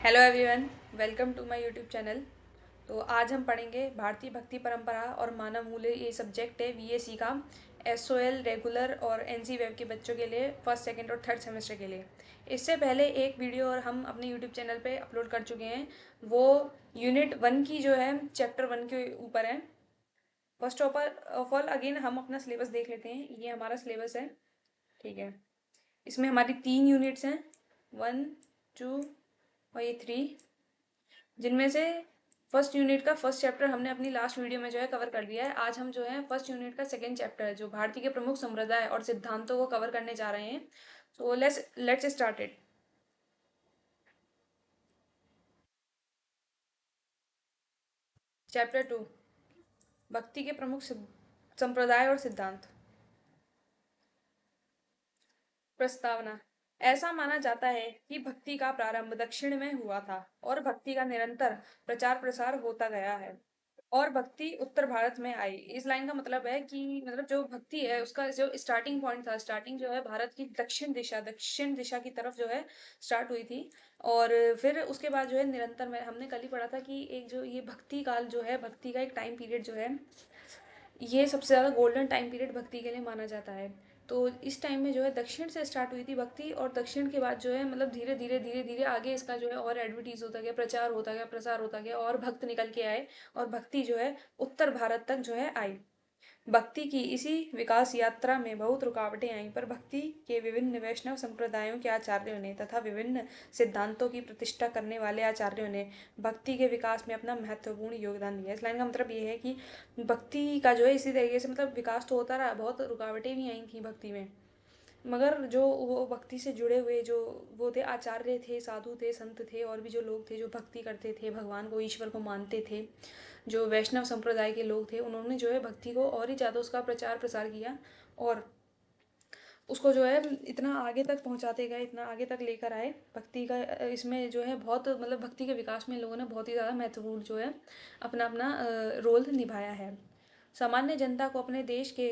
Hello everyone, welcome to my YouTube channel. तो आज हम पढ़ेंगे भारतीय भक्ति परंपरा और मानव मूल्य। ये सब्जेक्ट है बीएससी का, एसओएल रेगुलर और एनसी वेब के बच्चों के लिए फर्स्ट सेकंड और थर्ड सेमेस्टर के लिए। इससे पहले एक वीडियो और हम अपने यूट्यूब चैनल पे अपलोड कर चुके हैं। वो यूनिट 1 की जो है चैप्टर 1 के ऊपर है। फर्स्ट ऑफ ऑल अगेन हम अपना सिलेबस देख लेते हैं। ये हमारा सिलेबस है, ठीक है। इसमें हमारी 3 यूनिट्स हैं, 1, 2 और ये 3, जिनमें से फर्स्ट यूनिट का फर्स्ट चैप्टर हमने अपनी लास्ट वीडियो में जो है कवर कर दिया है। आज हम जो है फर्स्ट यूनिट का सेकेंड चैप्टर है, जो भारतीय के प्रमुख संप्रदाय और सिद्धांतों को कवर करने जा रहे हैं। So let's start it. Chapter 2, भक्ति के प्रमुख संप्रदाय और सिद्धांत। प्रस्तावना। ऐसा माना जाता है कि भक्ति का प्रारंभ दक्षिण में हुआ था और भक्ति का निरंतर प्रचार प्रसार होता गया है और भक्ति उत्तर भारत में आई। इस लाइन का मतलब है कि मतलब जो भक्ति है उसका जो स्टार्टिंग पॉइंट था, स्टार्टिंग जो है भारत की दक्षिण दिशा की तरफ जो है स्टार्ट हुई थी। और फिर उसके बाद जो है निरंतर में हमने कल ही पढ़ा था कि एक जो ये भक्ति काल जो है, भक्ति का एक टाइम पीरियड जो है, ये सबसे ज़्यादा गोल्डन टाइम पीरियड भक्ति के लिए माना जाता है। तो इस टाइम में जो है दक्षिण से स्टार्ट हुई थी भक्ति, और दक्षिण के बाद जो है मतलब धीरे धीरे आगे इसका जो है और एडवर्टीज होता गया, प्रचार होता गया, प्रसार होता गया, और भक्त निकल के आए और भक्ति जो है उत्तर भारत तक जो है आई। भक्ति की इसी विकास यात्रा में बहुत रुकावटें आईं, पर भक्ति के विभिन्न वैष्णव संप्रदायों के आचार्यों ने तथा विभिन्न सिद्धांतों की प्रतिष्ठा करने वाले आचार्यों ने भक्ति के विकास में अपना महत्वपूर्ण योगदान दिया। इस लाइन का मतलब ये है कि भक्ति का जो है इसी तरीके से मतलब विकास तो होता रहा, बहुत रुकावटें भी आई थी भक्ति में, मगर जो वो भक्ति से जुड़े हुए जो वो थे, आचार्य थे, साधु थे, संत थे, और भी जो लोग थे जो भक्ति करते थे, भगवान को, ईश्वर को मानते थे, जो वैष्णव संप्रदाय के लोग थे, उन्होंने जो है भक्ति को और ही ज़्यादा उसका प्रचार प्रसार किया और उसको जो है इतना आगे तक पहुंचाते गए, इतना आगे तक लेकर आए। भक्ति का इसमें जो है बहुत मतलब भक्ति के विकास में इन लोगों ने बहुत ही ज़्यादा महत्वपूर्ण जो है अपना अपना रोल निभाया है। सामान्य जनता को अपने देश के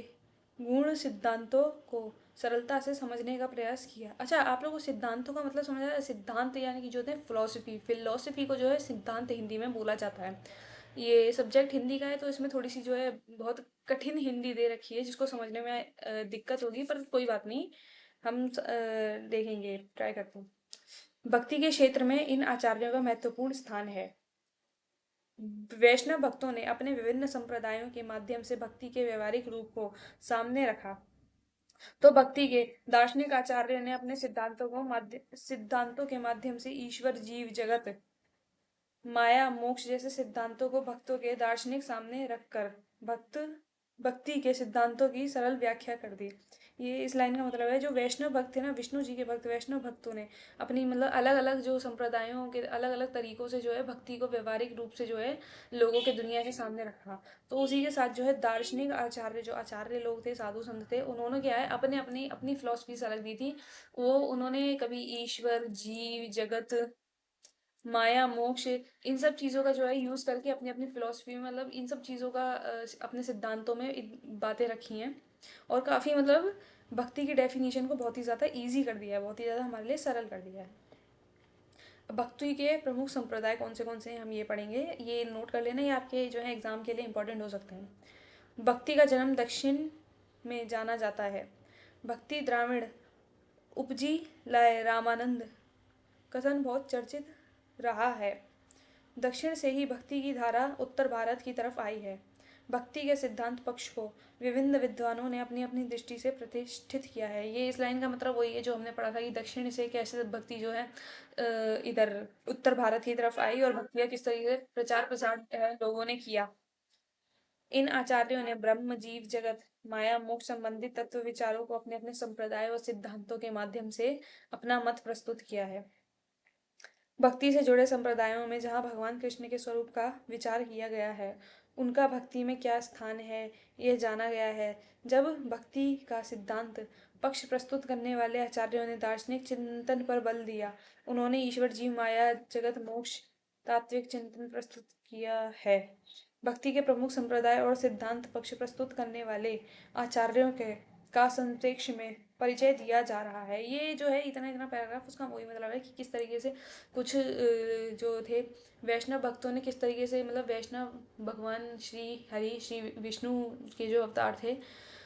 गुण सिद्धांतों को सरलता से समझने का प्रयास किया। अच्छा, आप लोगों को सिद्धांतों का मतलब समझ आया? सिद्धांत यानी कि जो होते हैं फिलोसफी को जो है सिद्धांत हिंदी में बोला जाता है। ये सब्जेक्ट हिंदी का है तो इसमें थोड़ी सी जो है बहुत कठिन हिंदी दे रखी है, जिसको समझने में दिक्कत होगी, पर कोई बात नहीं, हम देखेंगे, ट्राई करते हैं। भक्ति के क्षेत्र में इन आचार्यों का महत्वपूर्ण स्थान है। वैष्णव भक्तों ने अपने विभिन्न संप्रदायों के माध्यम से भक्ति के व्यवहारिक रूप को सामने रखा। तो भक्ति के दार्शनिक आचार्य ने अपने सिद्धांतों के माध्यम से ईश्वर, जीव जगत, माया, मोक्ष जैसे सिद्धांतों को भक्तों के दार्शनिक सामने रखकर भक्त भक्ति के सिद्धांतों की सरल व्याख्या कर दी। ये इस लाइन का मतलब है, जो वैष्णव भक्त थे ना, विष्णु जी के भक्त, वैष्णव भक्तों ने अपनी मतलब अलग अलग जो संप्रदायों के अलग अलग तरीकों से जो है भक्ति को व्यवहारिक रूप से जो है लोगों के दुनिया के सामने रखा। तो उसी के साथ जो है दार्शनिक आचार्य, जो आचार्य लोग थे, साधु संत थे, उन्होंने क्या है अपने अपनी अपनी फिलोसफी अलग दी थी। वो उन्होंने कभी ईश्वर, जीव जगत, माया, मोक्ष, इन सब चीज़ों का जो है यूज़ करके अपनी अपनी फिलोसफी में मतलब इन सब चीज़ों का अपने सिद्धांतों में बातें रखी हैं, और काफ़ी मतलब भक्ति की डेफिनेशन को बहुत ही ज़्यादा इजी कर दिया है, बहुत ही ज़्यादा हमारे लिए सरल कर दिया है। भक्ति के प्रमुख संप्रदाय कौन से हैं हम ये पढ़ेंगे, ये नोट कर लेना, ये आपके जो है एग्ज़ाम के लिए इंपॉर्टेंट हो सकते हैं। भक्ति का जन्म दक्षिण में जाना जाता है। भक्ति द्राविड़ उपजी लाए रामानंद कथन बहुत चर्चित रहा है। दक्षिण से ही भक्ति की धारा उत्तर भारत की तरफ आई है। भक्ति के सिद्धांत पक्ष को विभिन्न विद्वानों ने अपनी अपनी दृष्टि से प्रतिष्ठित किया है। ये इस लाइन का मतलब वही है जो हमने पढ़ा था कि दक्षिण से कैसे भक्ति जो है इधर उत्तर भारत की तरफ आई, और भक्ति का किस तरीके से प्रचार प्रसार लोगों ने किया। इन आचार्यों ने ब्रह्म, जीव जगत, माया, मोक्ष संबंधित तत्व विचारों को अपने अपने संप्रदाय और सिद्धांतों के माध्यम से अपना मत प्रस्तुत किया है। भक्ति से जुड़े संप्रदायों में जहाँ भगवान कृष्ण के स्वरूप का विचार किया गया है, उनका भक्ति में क्या स्थान है, यह जाना गया है। जब भक्ति का सिद्धांत पक्ष प्रस्तुत करने वाले आचार्यों ने दार्शनिक चिंतन पर बल दिया, उन्होंने ईश्वर, जीव, माया, जगत, मोक्ष तात्विक चिंतन प्रस्तुत किया है। भक्ति के प्रमुख संप्रदाय और सिद्धांत पक्ष प्रस्तुत करने वाले आचार्यों के का संक्षेप में परिचय दिया जा रहा है। ये जो है इतना इतना पैराग्राफ, उसका वही मतलब है कि किस तरीके से कुछ जो थे वैष्णव भक्तों ने किस तरीके से, मतलब वैष्णव भगवान श्री हरि श्री विष्णु के जो अवतार थे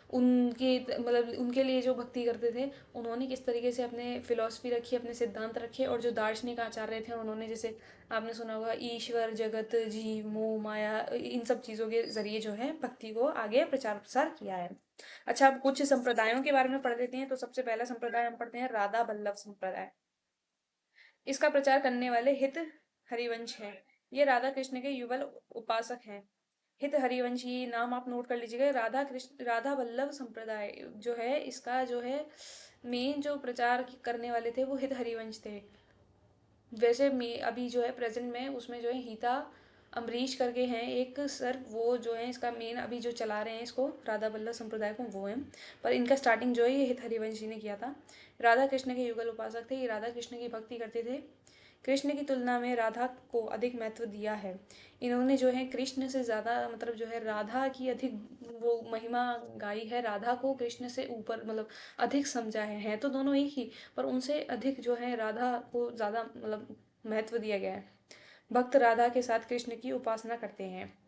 उनके, मतलब उनके लिए जो भक्ति करते थे, उन्होंने किस तरीके से अपने फिलॉसफी रखी, अपने सिद्धांत रखे, और जो दार्शनिक आचार्य थे उन्होंने, जैसे आपने सुना होगा, ईश्वर, जगत, जीव, मोह, माया, इन सब चीज़ों के जरिए जो है भक्ति को आगे प्रचार प्रसार किया है। अच्छा, अब कुछ संप्रदायों के बारे में पढ़ लेते हैं। तो सबसे पहला संप्रदाय हम पढ़ते हैं राधा बल्लभ संप्रदाय। इसका प्रचार करने वाले हित हरिवंश हैं। ये राधा कृष्ण के युगल उपासक हैं। हित हरिवंश, ये नाम आप नोट कर लीजिएगा। राधा वल्लभ संप्रदाय जो है, इसका जो है मेन जो प्रचार करने वाले थे वो हित हरिवंश थे। वैसे में अभी जो है प्रेजेंट में उसमें जो है हिता अमरीश करके हैं एक सर, वो जो है इसका मेन अभी जो चला रहे हैं इसको, राधा वल्लभ संप्रदाय को, वो हैं। पर इनका स्टार्टिंग जो है ये हित हरिवंश जी ने किया था। राधा कृष्ण के युगल उपासक थे। ये राधा कृष्ण की भक्ति करते थे। कृष्ण की तुलना में राधा को अधिक महत्व दिया है। इन्होंने जो है कृष्ण से ज़्यादा, मतलब जो है राधा की अधिक वो महिमा गाई है। राधा को कृष्ण से ऊपर, मतलब अधिक समझा है तो दोनों एक ही, पर उनसे अधिक जो है राधा को ज़्यादा मतलब महत्व दिया गया है। भक्त राधा के साथ कृष्ण की उपासना करते हैं।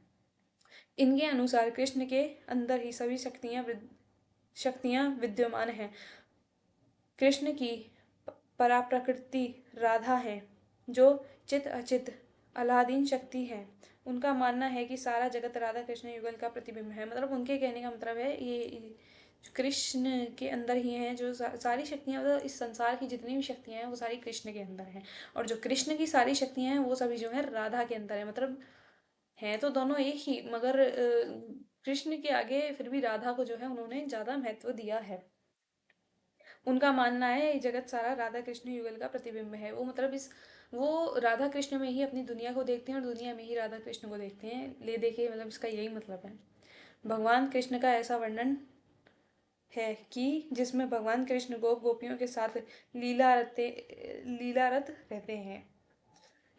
इनके अनुसार कृष्ण के अंदर ही सभी शक्तियाँ विद्यमान हैं। कृष्ण की पराप्रकृति राधा है, जो चित अचित अलादीन शक्ति है। उनका मानना है कि सारा जगत राधा कृष्ण युगल का प्रतिबिंब है। मतलब उनके कहने का मतलब है ये कृष्ण के अंदर ही हैं जो सारी शक्तियाँ, मतलब इस संसार की जितनी भी शक्तियाँ हैं वो सारी कृष्ण के अंदर हैं। और जो कृष्ण की सारी शक्तियाँ हैं वो सभी जो है राधा के अंदर है। मतलब हैं तो दोनों एक ही, मगर कृष्ण के आगे फिर भी राधा को जो है उन्होंने ज़्यादा महत्व दिया है। उनका मानना है ये जगत सारा राधा कृष्ण युगल का प्रतिबिंब है। वो मतलब इस वो राधा कृष्ण में ही अपनी दुनिया को देखते हैं और दुनिया में ही राधा कृष्ण को देखते हैं। ले देखिए, मतलब इसका यही मतलब है। भगवान कृष्ण का ऐसा वर्णन है कि जिसमें भगवान कृष्ण गोप गोपियों के साथ लीलारत रहते हैं।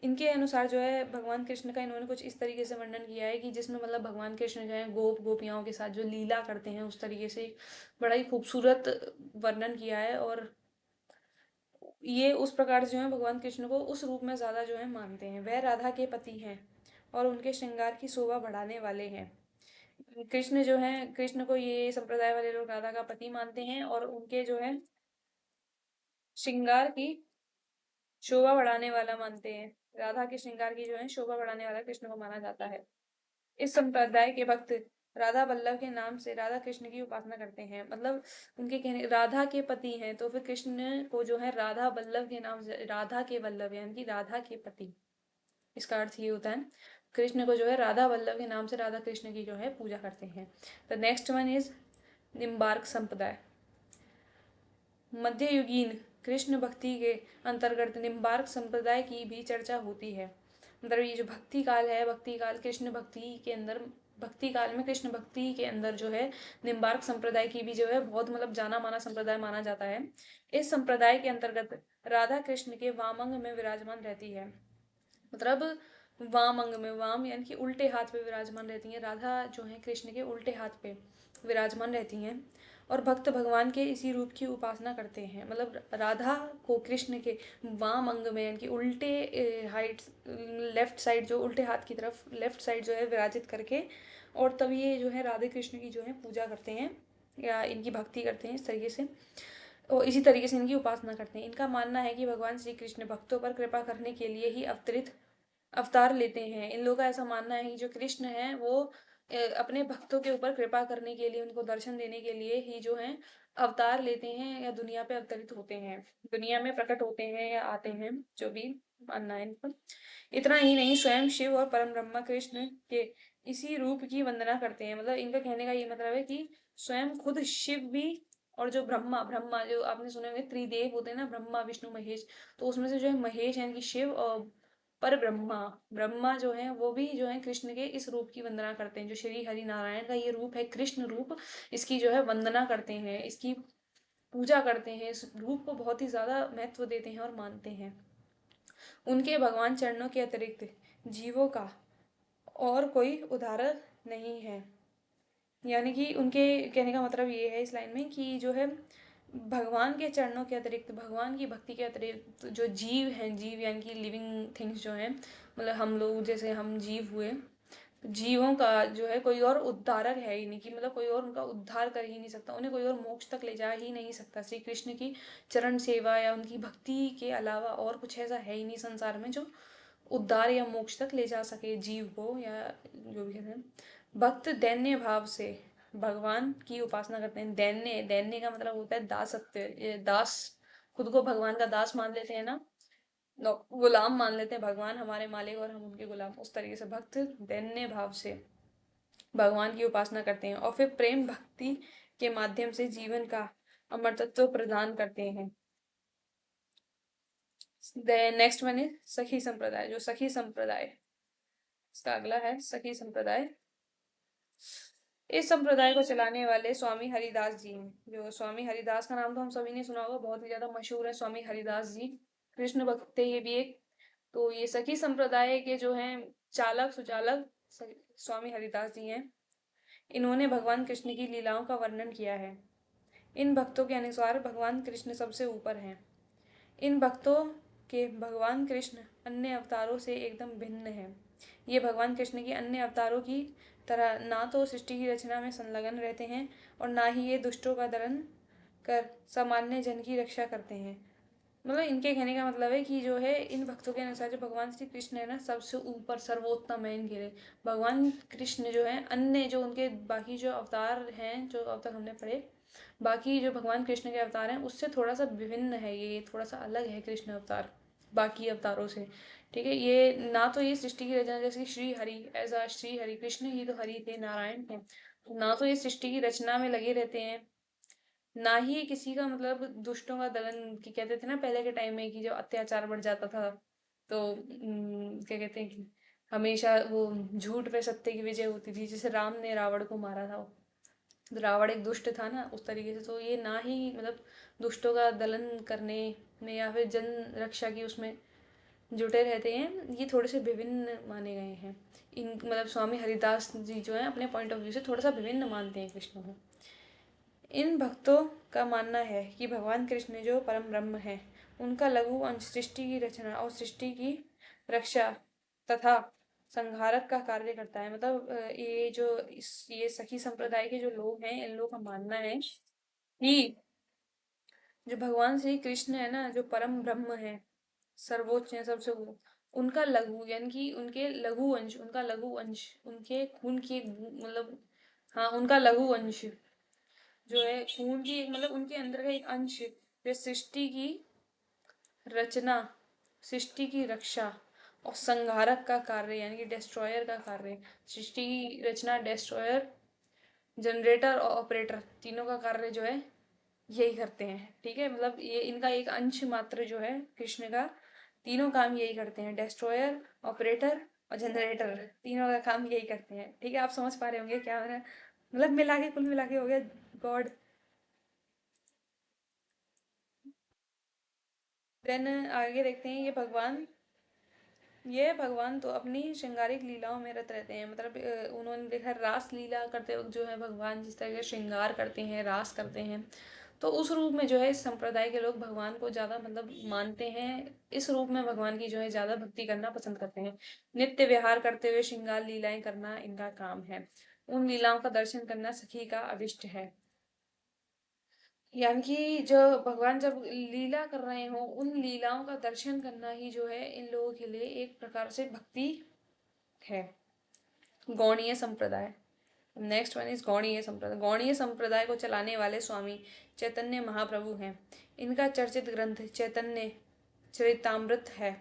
इनके अनुसार जो है भगवान कृष्ण का इन्होंने कुछ इस तरीके से वर्णन किया है कि जिसमें मतलब भगवान कृष्ण जो है गोप गोपियाओं के साथ जो लीला करते हैं उस तरीके से बड़ा ही खूबसूरत वर्णन किया है। और ये उस प्रकार से जो है भगवान कृष्ण को उस रूप में ज़्यादा जो है मानते हैं। वह राधा के पति हैं और उनके श्रृंगार की शोभा बढ़ाने वाले हैं। कृष्ण जो है, कृष्ण को ये संप्रदाय वाले लोग राधा का पति मानते हैं और उनके जो है श्रृंगार की शोभा बढ़ाने वाला मानते हैं। राधा के श्रृंगार की जो है शोभा बढ़ाने वाला कृष्ण को माना जाता है। इस संप्रदाय के भक्त राधा वल्लभ के नाम से राधा कृष्ण की उपासना करते हैं। मतलब उनके कहने राधा के पति हैं तो फिर कृष्ण को जो है राधा वल्लभ के नाम से, राधा के वल्लभ यानी कि राधा के पति, इसका अर्थ ये होता है। कृष्ण को जो है राधा वल्लभ के नाम से राधा कृष्ण की जो है पूजा करते हैं। The next one is Nimbarka Sampradaya. मध्ययुगीन कृष्ण भक्ति के अंतर्गत निम्बार्क संप्रदाय की भी चर्चा होती है। मतलब ये जो भक्ति काल है, भक्ति काल कृष्ण भक्ति के अंदर, भक्ति काल में कृष्ण भक्ति के अंदर जो है निम्बार्क संप्रदाय की भी जो है बहुत मतलब जाना माना संप्रदाय माना जाता है। इस संप्रदाय के अंतर्गत राधा कृष्ण के वामंग में विराजमान रहती है। मतलब वाम अंग में, वाम यानी कि उल्टे हाथ पे विराजमान रहती हैं। राधा जो है कृष्ण के उल्टे हाथ पे विराजमान रहती हैं और भक्त भगवान के इसी रूप की उपासना करते हैं। मतलब राधा को कृष्ण के वाम अंग में यानी कि उल्टे हाइट, लेफ्ट साइड, जो उल्टे हाथ की तरफ लेफ्ट साइड जो है विराजित करके, और तब ये जो है राधे कृष्ण की जो है पूजा करते हैं या इनकी भक्ति करते हैं इस तरीके से, और इसी तरीके से इनकी उपासना करते हैं। इनका मानना है कि भगवान श्री कृष्ण भक्तों पर कृपा करने के लिए ही अवतार लेते हैं। इन लोगों का ऐसा मानना है कि जो कृष्ण है वो अपने भक्तों के ऊपर कृपा करने के लिए, उनको दर्शन देने के लिए ही जो है अवतार लेते हैं या दुनिया पे अवतरित होते हैं, दुनिया में प्रकट होते हैं या आते हैं, जो भी मानना है इनका। इतना ही नहीं, स्वयं शिव और परम ब्रह्मा कृष्ण के इसी रूप की वंदना करते हैं। मतलब इनका कहने का ये मतलब है कि स्वयं खुद शिव भी, और जो ब्रह्मा ब्रह्मा जो आपने सुने होंगे त्रिदेव होते हैं ना, ब्रह्मा विष्णु महेश, तो उसमें से जो है महेश यानी कि शिव और पर ब्रह्मा, ब्रह्मा जो है वो भी जो है कृष्ण के इस रूप की वंदना करते हैं। जो श्री हरि नारायण का ये रूप है कृष्ण रूप, इसकी जो है वंदना करते हैं, इसकी पूजा करते हैं, इस रूप को बहुत ही ज्यादा महत्व देते हैं और मानते हैं। उनके भगवान चरणों के अतिरिक्त जीवों का और कोई उदाहरण नहीं है। यानी कि उनके कहने का मतलब ये है इस लाइन में कि जो है भगवान के चरणों के अतिरिक्त, भगवान की भक्ति के अतिरिक्त जो जीव हैं, जीव यानी कि लिविंग थिंग्स जो हैं, मतलब हम लोग जैसे हम जीव हुए, जीवों का जो है कोई और उद्धारक है ही नहीं, कि मतलब कोई और उनका उद्धार कर ही नहीं सकता, उन्हें कोई और मोक्ष तक ले जा ही नहीं सकता। श्री कृष्ण की चरण सेवा या उनकी भक्ति के अलावा और कुछ ऐसा है ही नहीं संसार में जो उद्धार या मोक्ष तक ले जा सके जीव को, या जो भी कहते हैं। भक्त दैन्य भाव से भगवान की उपासना करते हैं। दैन्य, दैन्य का मतलब होता है दासत्व, ये दास, खुद को भगवान का दास मान लेते हैं ना, गुलाम मान लेते हैं, भगवान हमारे मालिक और हम उनके गुलाम, उस तरीके से भक्त दैन्य भाव से भगवान की उपासना करते हैं और फिर प्रेम भक्ति के माध्यम से जीवन का अमरतत्व प्रदान करते हैं। नेक्स्ट वन इज सखी संप्रदाय। जो सखी संप्रदाय, इसका अगला है सखी संप्रदाय। इस संप्रदाय को चलाने वाले स्वामी हरिदास जी हैं। जो स्वामी हरिदास का नाम तो हम सभी ने सुना होगा, बहुत ही ज्यादा मशहूर है स्वामी हरिदास जी, कृष्ण भक्त थे ये भी एक। तो ये सखी संप्रदाय के जो हैं चालक सुचालक स्वामी हरिदास जी हैं। इन्होंने भगवान कृष्ण की लीलाओं का वर्णन किया है। इन भक्तों के अनुसार भगवान कृष्ण सबसे ऊपर हैं। इन भक्तों के भगवान कृष्ण अन्य अवतारों से एकदम भिन्न है। ये भगवान कृष्ण के अन्य अवतारों की तरह ना तो सृष्टि की रचना में संलग्न रहते हैं और ना ही ये दुष्टों का दमन कर सामान्य जन की रक्षा करते हैं। मतलब इनके कहने का मतलब है कि जो है इन भक्तों के अनुसार जो भगवान श्री कृष्ण है ना, सबसे ऊपर सर्वोत्तम है इनके लिए। भगवान कृष्ण जो है अन्य जो उनके बाकी जो अवतार हैं जो अब तक हमने पढ़े, बाकी जो भगवान कृष्ण के अवतार हैं उससे थोड़ा सा विभिन्न है, ये थोड़ा सा अलग है कृष्ण अवतार बाकी अवतारों से। ठीक है, ये ना तो ये सृष्टि की रचना, जैसे श्री हरि, ऐसा श्री हरि कृष्ण ही तो हरि थे, नारायण थे, तो ना तो ये सृष्टि की रचना में लगे रहते हैं, ना ही किसी का मतलब दुष्टों का दलन, की कहते थे ना पहले के टाइम में कि जो अत्याचार बढ़ जाता था तो क्या कहते हैं कि हमेशा वो झूठ पे सत्य की विजय होती थी, जैसे राम ने रावण को मारा था, तो रावण एक दुष्ट था ना, उस तरीके से। तो ये ना ही मतलब दुष्टों का दलन करने में या फिर जन रक्षा की उसमें जुटे रहते हैं, ये थोड़े से विभिन्न माने गए हैं। इन मतलब स्वामी हरिदास जी जो है अपने पॉइंट ऑफ व्यू से थोड़ा सा विभिन्न मानते हैं कृष्ण को। इन भक्तों का मानना है कि भगवान कृष्ण जो परम ब्रह्म है, उनका लघु अंश सृष्टि की रचना और सृष्टि की रक्षा तथा संहारक का कार्य करता है। मतलब ये जो ये सखी संप्रदाय के जो लोग हैं, इन लोगों का मानना है कि जो भगवान श्री कृष्ण है ना, जो परम ब्रह्म है, सर्वोच्च है, सबसे वो, उनका लघु यानी कि उनके लघु अंश, उनका लघु अंश, उनके खून की एक मतलब, हाँ उनका लघु अंश जो है खून की एक मतलब उनके अंदर का एक अंश जो सृष्टि की रचना, सृष्टि की रक्षा और संहारक का कार्य यानी कि डिस्ट्रॉयर का कार्य, सृष्टि की रचना, डिस्ट्रॉयर, जनरेटर और ऑपरेटर, तीनों का कार्य जो है यही करते हैं। ठीक है, मतलब ये इनका एक अंश मात्र जो है कृष्ण का, तीनों काम यही करते हैं, डिस्ट्रॉयर, ऑपरेटर और जनरेटर, तीनों का काम यही करते हैं। ठीक है, आप समझ पा रहे होंगे क्या मतलब मिला के, कुल मिला के हो गया गॉड। देन आगे देखते हैं, ये भगवान तो अपनी श्रृंगारिक लीलाओं में रत रहते हैं। मतलब उन्होंने देखा रास लीला करते वक्त जो है भगवान जिस तरह के श्रृंगार करते हैं, रास करते हैं, तो उस रूप में जो है इस संप्रदाय के लोग भगवान को ज़्यादा मतलब मानते हैं, इस रूप में भगवान की जो है ज़्यादा भक्ति करना पसंद करते हैं। नित्य विहार करते हुए श्रृंगार लीलाएं करना इनका काम है। उन लीलाओं का दर्शन करना सखी का अभिष्ट है। यानी कि जो भगवान जब लीला कर रहे हो, उन लीलाओं का दर्शन करना ही जो है इन लोगों के लिए एक प्रकार से भक्ति है। गौड़ीय संप्रदाय। नेक्स्ट वन इज गौड़ीय संप्रदाय। गौड़ीय संप्रदाय को चलाने वाले स्वामी चैतन्य महाप्रभु हैं। इनका चर्चित ग्रंथ चैतन्य चरितामृत है।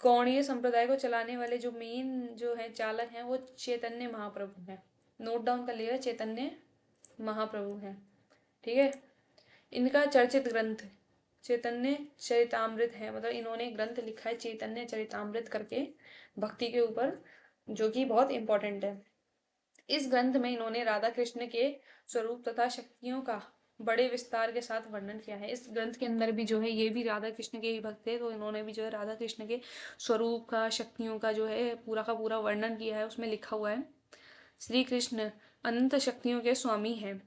गौड़ीय संप्रदाय को चलाने वाले जो मेन जो है चालक हैं वो चैतन्य महाप्रभु हैं। नोट डाउन कर लिएगा, चैतन्य महाप्रभु हैं। ठीक है, इनका चर्चित ग्रंथ चैतन्य चरितामृत है। मतलब इन्होंने ग्रंथ लिखा है चैतन्य चरितामृत करके भक्ति के ऊपर, जो कि बहुत इंपॉर्टेंट है। इस ग्रंथ में इन्होंने राधा कृष्ण के स्वरूप तथा शक्तियों का बड़े विस्तार के साथ वर्णन किया है। इस ग्रंथ के अंदर भी जो है ये भी राधा कृष्ण के ही भक्त थे, तो इन्होंने भी जो है राधा कृष्ण के स्वरूप का, शक्तियों का जो है पूरा का पूरा वर्णन किया है। उसमें लिखा हुआ है श्री कृष्ण अनंत शक्तियों के स्वामी हैं।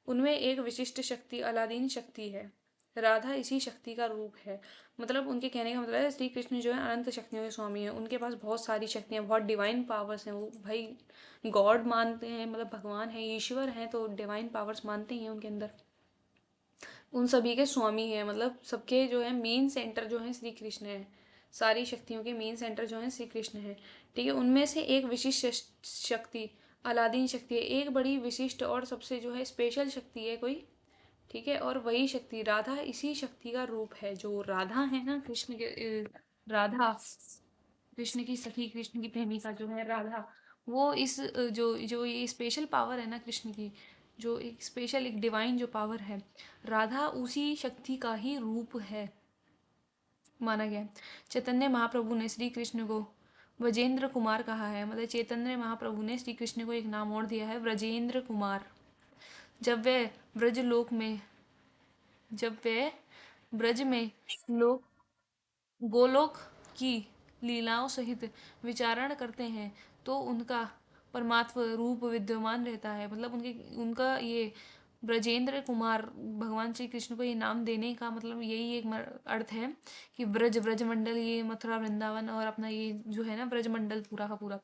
उनमें एक विशिष्ट शक्ति अलादीन शक्ति है। राधा इसी शक्ति का रूप है। मतलब उनके कहने का मतलब है श्री कृष्ण जो है अनंत शक्तियों के स्वामी हैं, उनके पास बहुत सारी शक्तियाँ, बहुत डिवाइन पावर्स हैं। वो भाई गॉड मानते हैं, मतलब भगवान है, ईश्वर हैं, तो डिवाइन पावर्स मानते ही हैं उनके अंदर। उन सभी के स्वामी हैं, मतलब सबके जो है मेन सेंटर जो है श्री कृष्ण है। सारी शक्तियों के मेन सेंटर जो है श्री कृष्ण है। ठीक है, उनमें से एक विशिष्ट शक्ति अलादीन शक्ति है, एक बड़ी विशिष्ट और सबसे जो है स्पेशल शक्ति है कोई। ठीक है, और वही शक्ति राधा इसी शक्ति का रूप है। जो राधा है ना कृष्ण के राधा कृष्ण की सखी, कृष्ण की प्रेमिका जो है राधा, वो इस जो जो ये स्पेशल पावर है ना कृष्ण की, जो एक स्पेशल एक डिवाइन जो पावर है, राधा उसी शक्ति का ही रूप है माना गया है। चैतन्य महाप्रभु ने श्री कृष्ण को व्रजेंद्र कुमार कहा है। मतलब चैतन्य महाप्रभु ने श्री कृष्ण को एक नाम और दिया है, व्रजेंद्र कुमार। जब वे ब्रजलोक में जब वे ब्रज में लोक गोलोक की लीलाओं सहित विचारण करते हैं तो उनका परमात्म रूप विद्यमान रहता है। मतलब उनके उनका ये ब्रजेंद्र कुमार, भगवान श्री कृष्ण को ये नाम देने का मतलब यही एक अर्थ है कि ब्रज ब्रजमंडल, ये मथुरा वृंदावन और अपना ये जो है ना ब्रजमंडल पूरा का पूरा,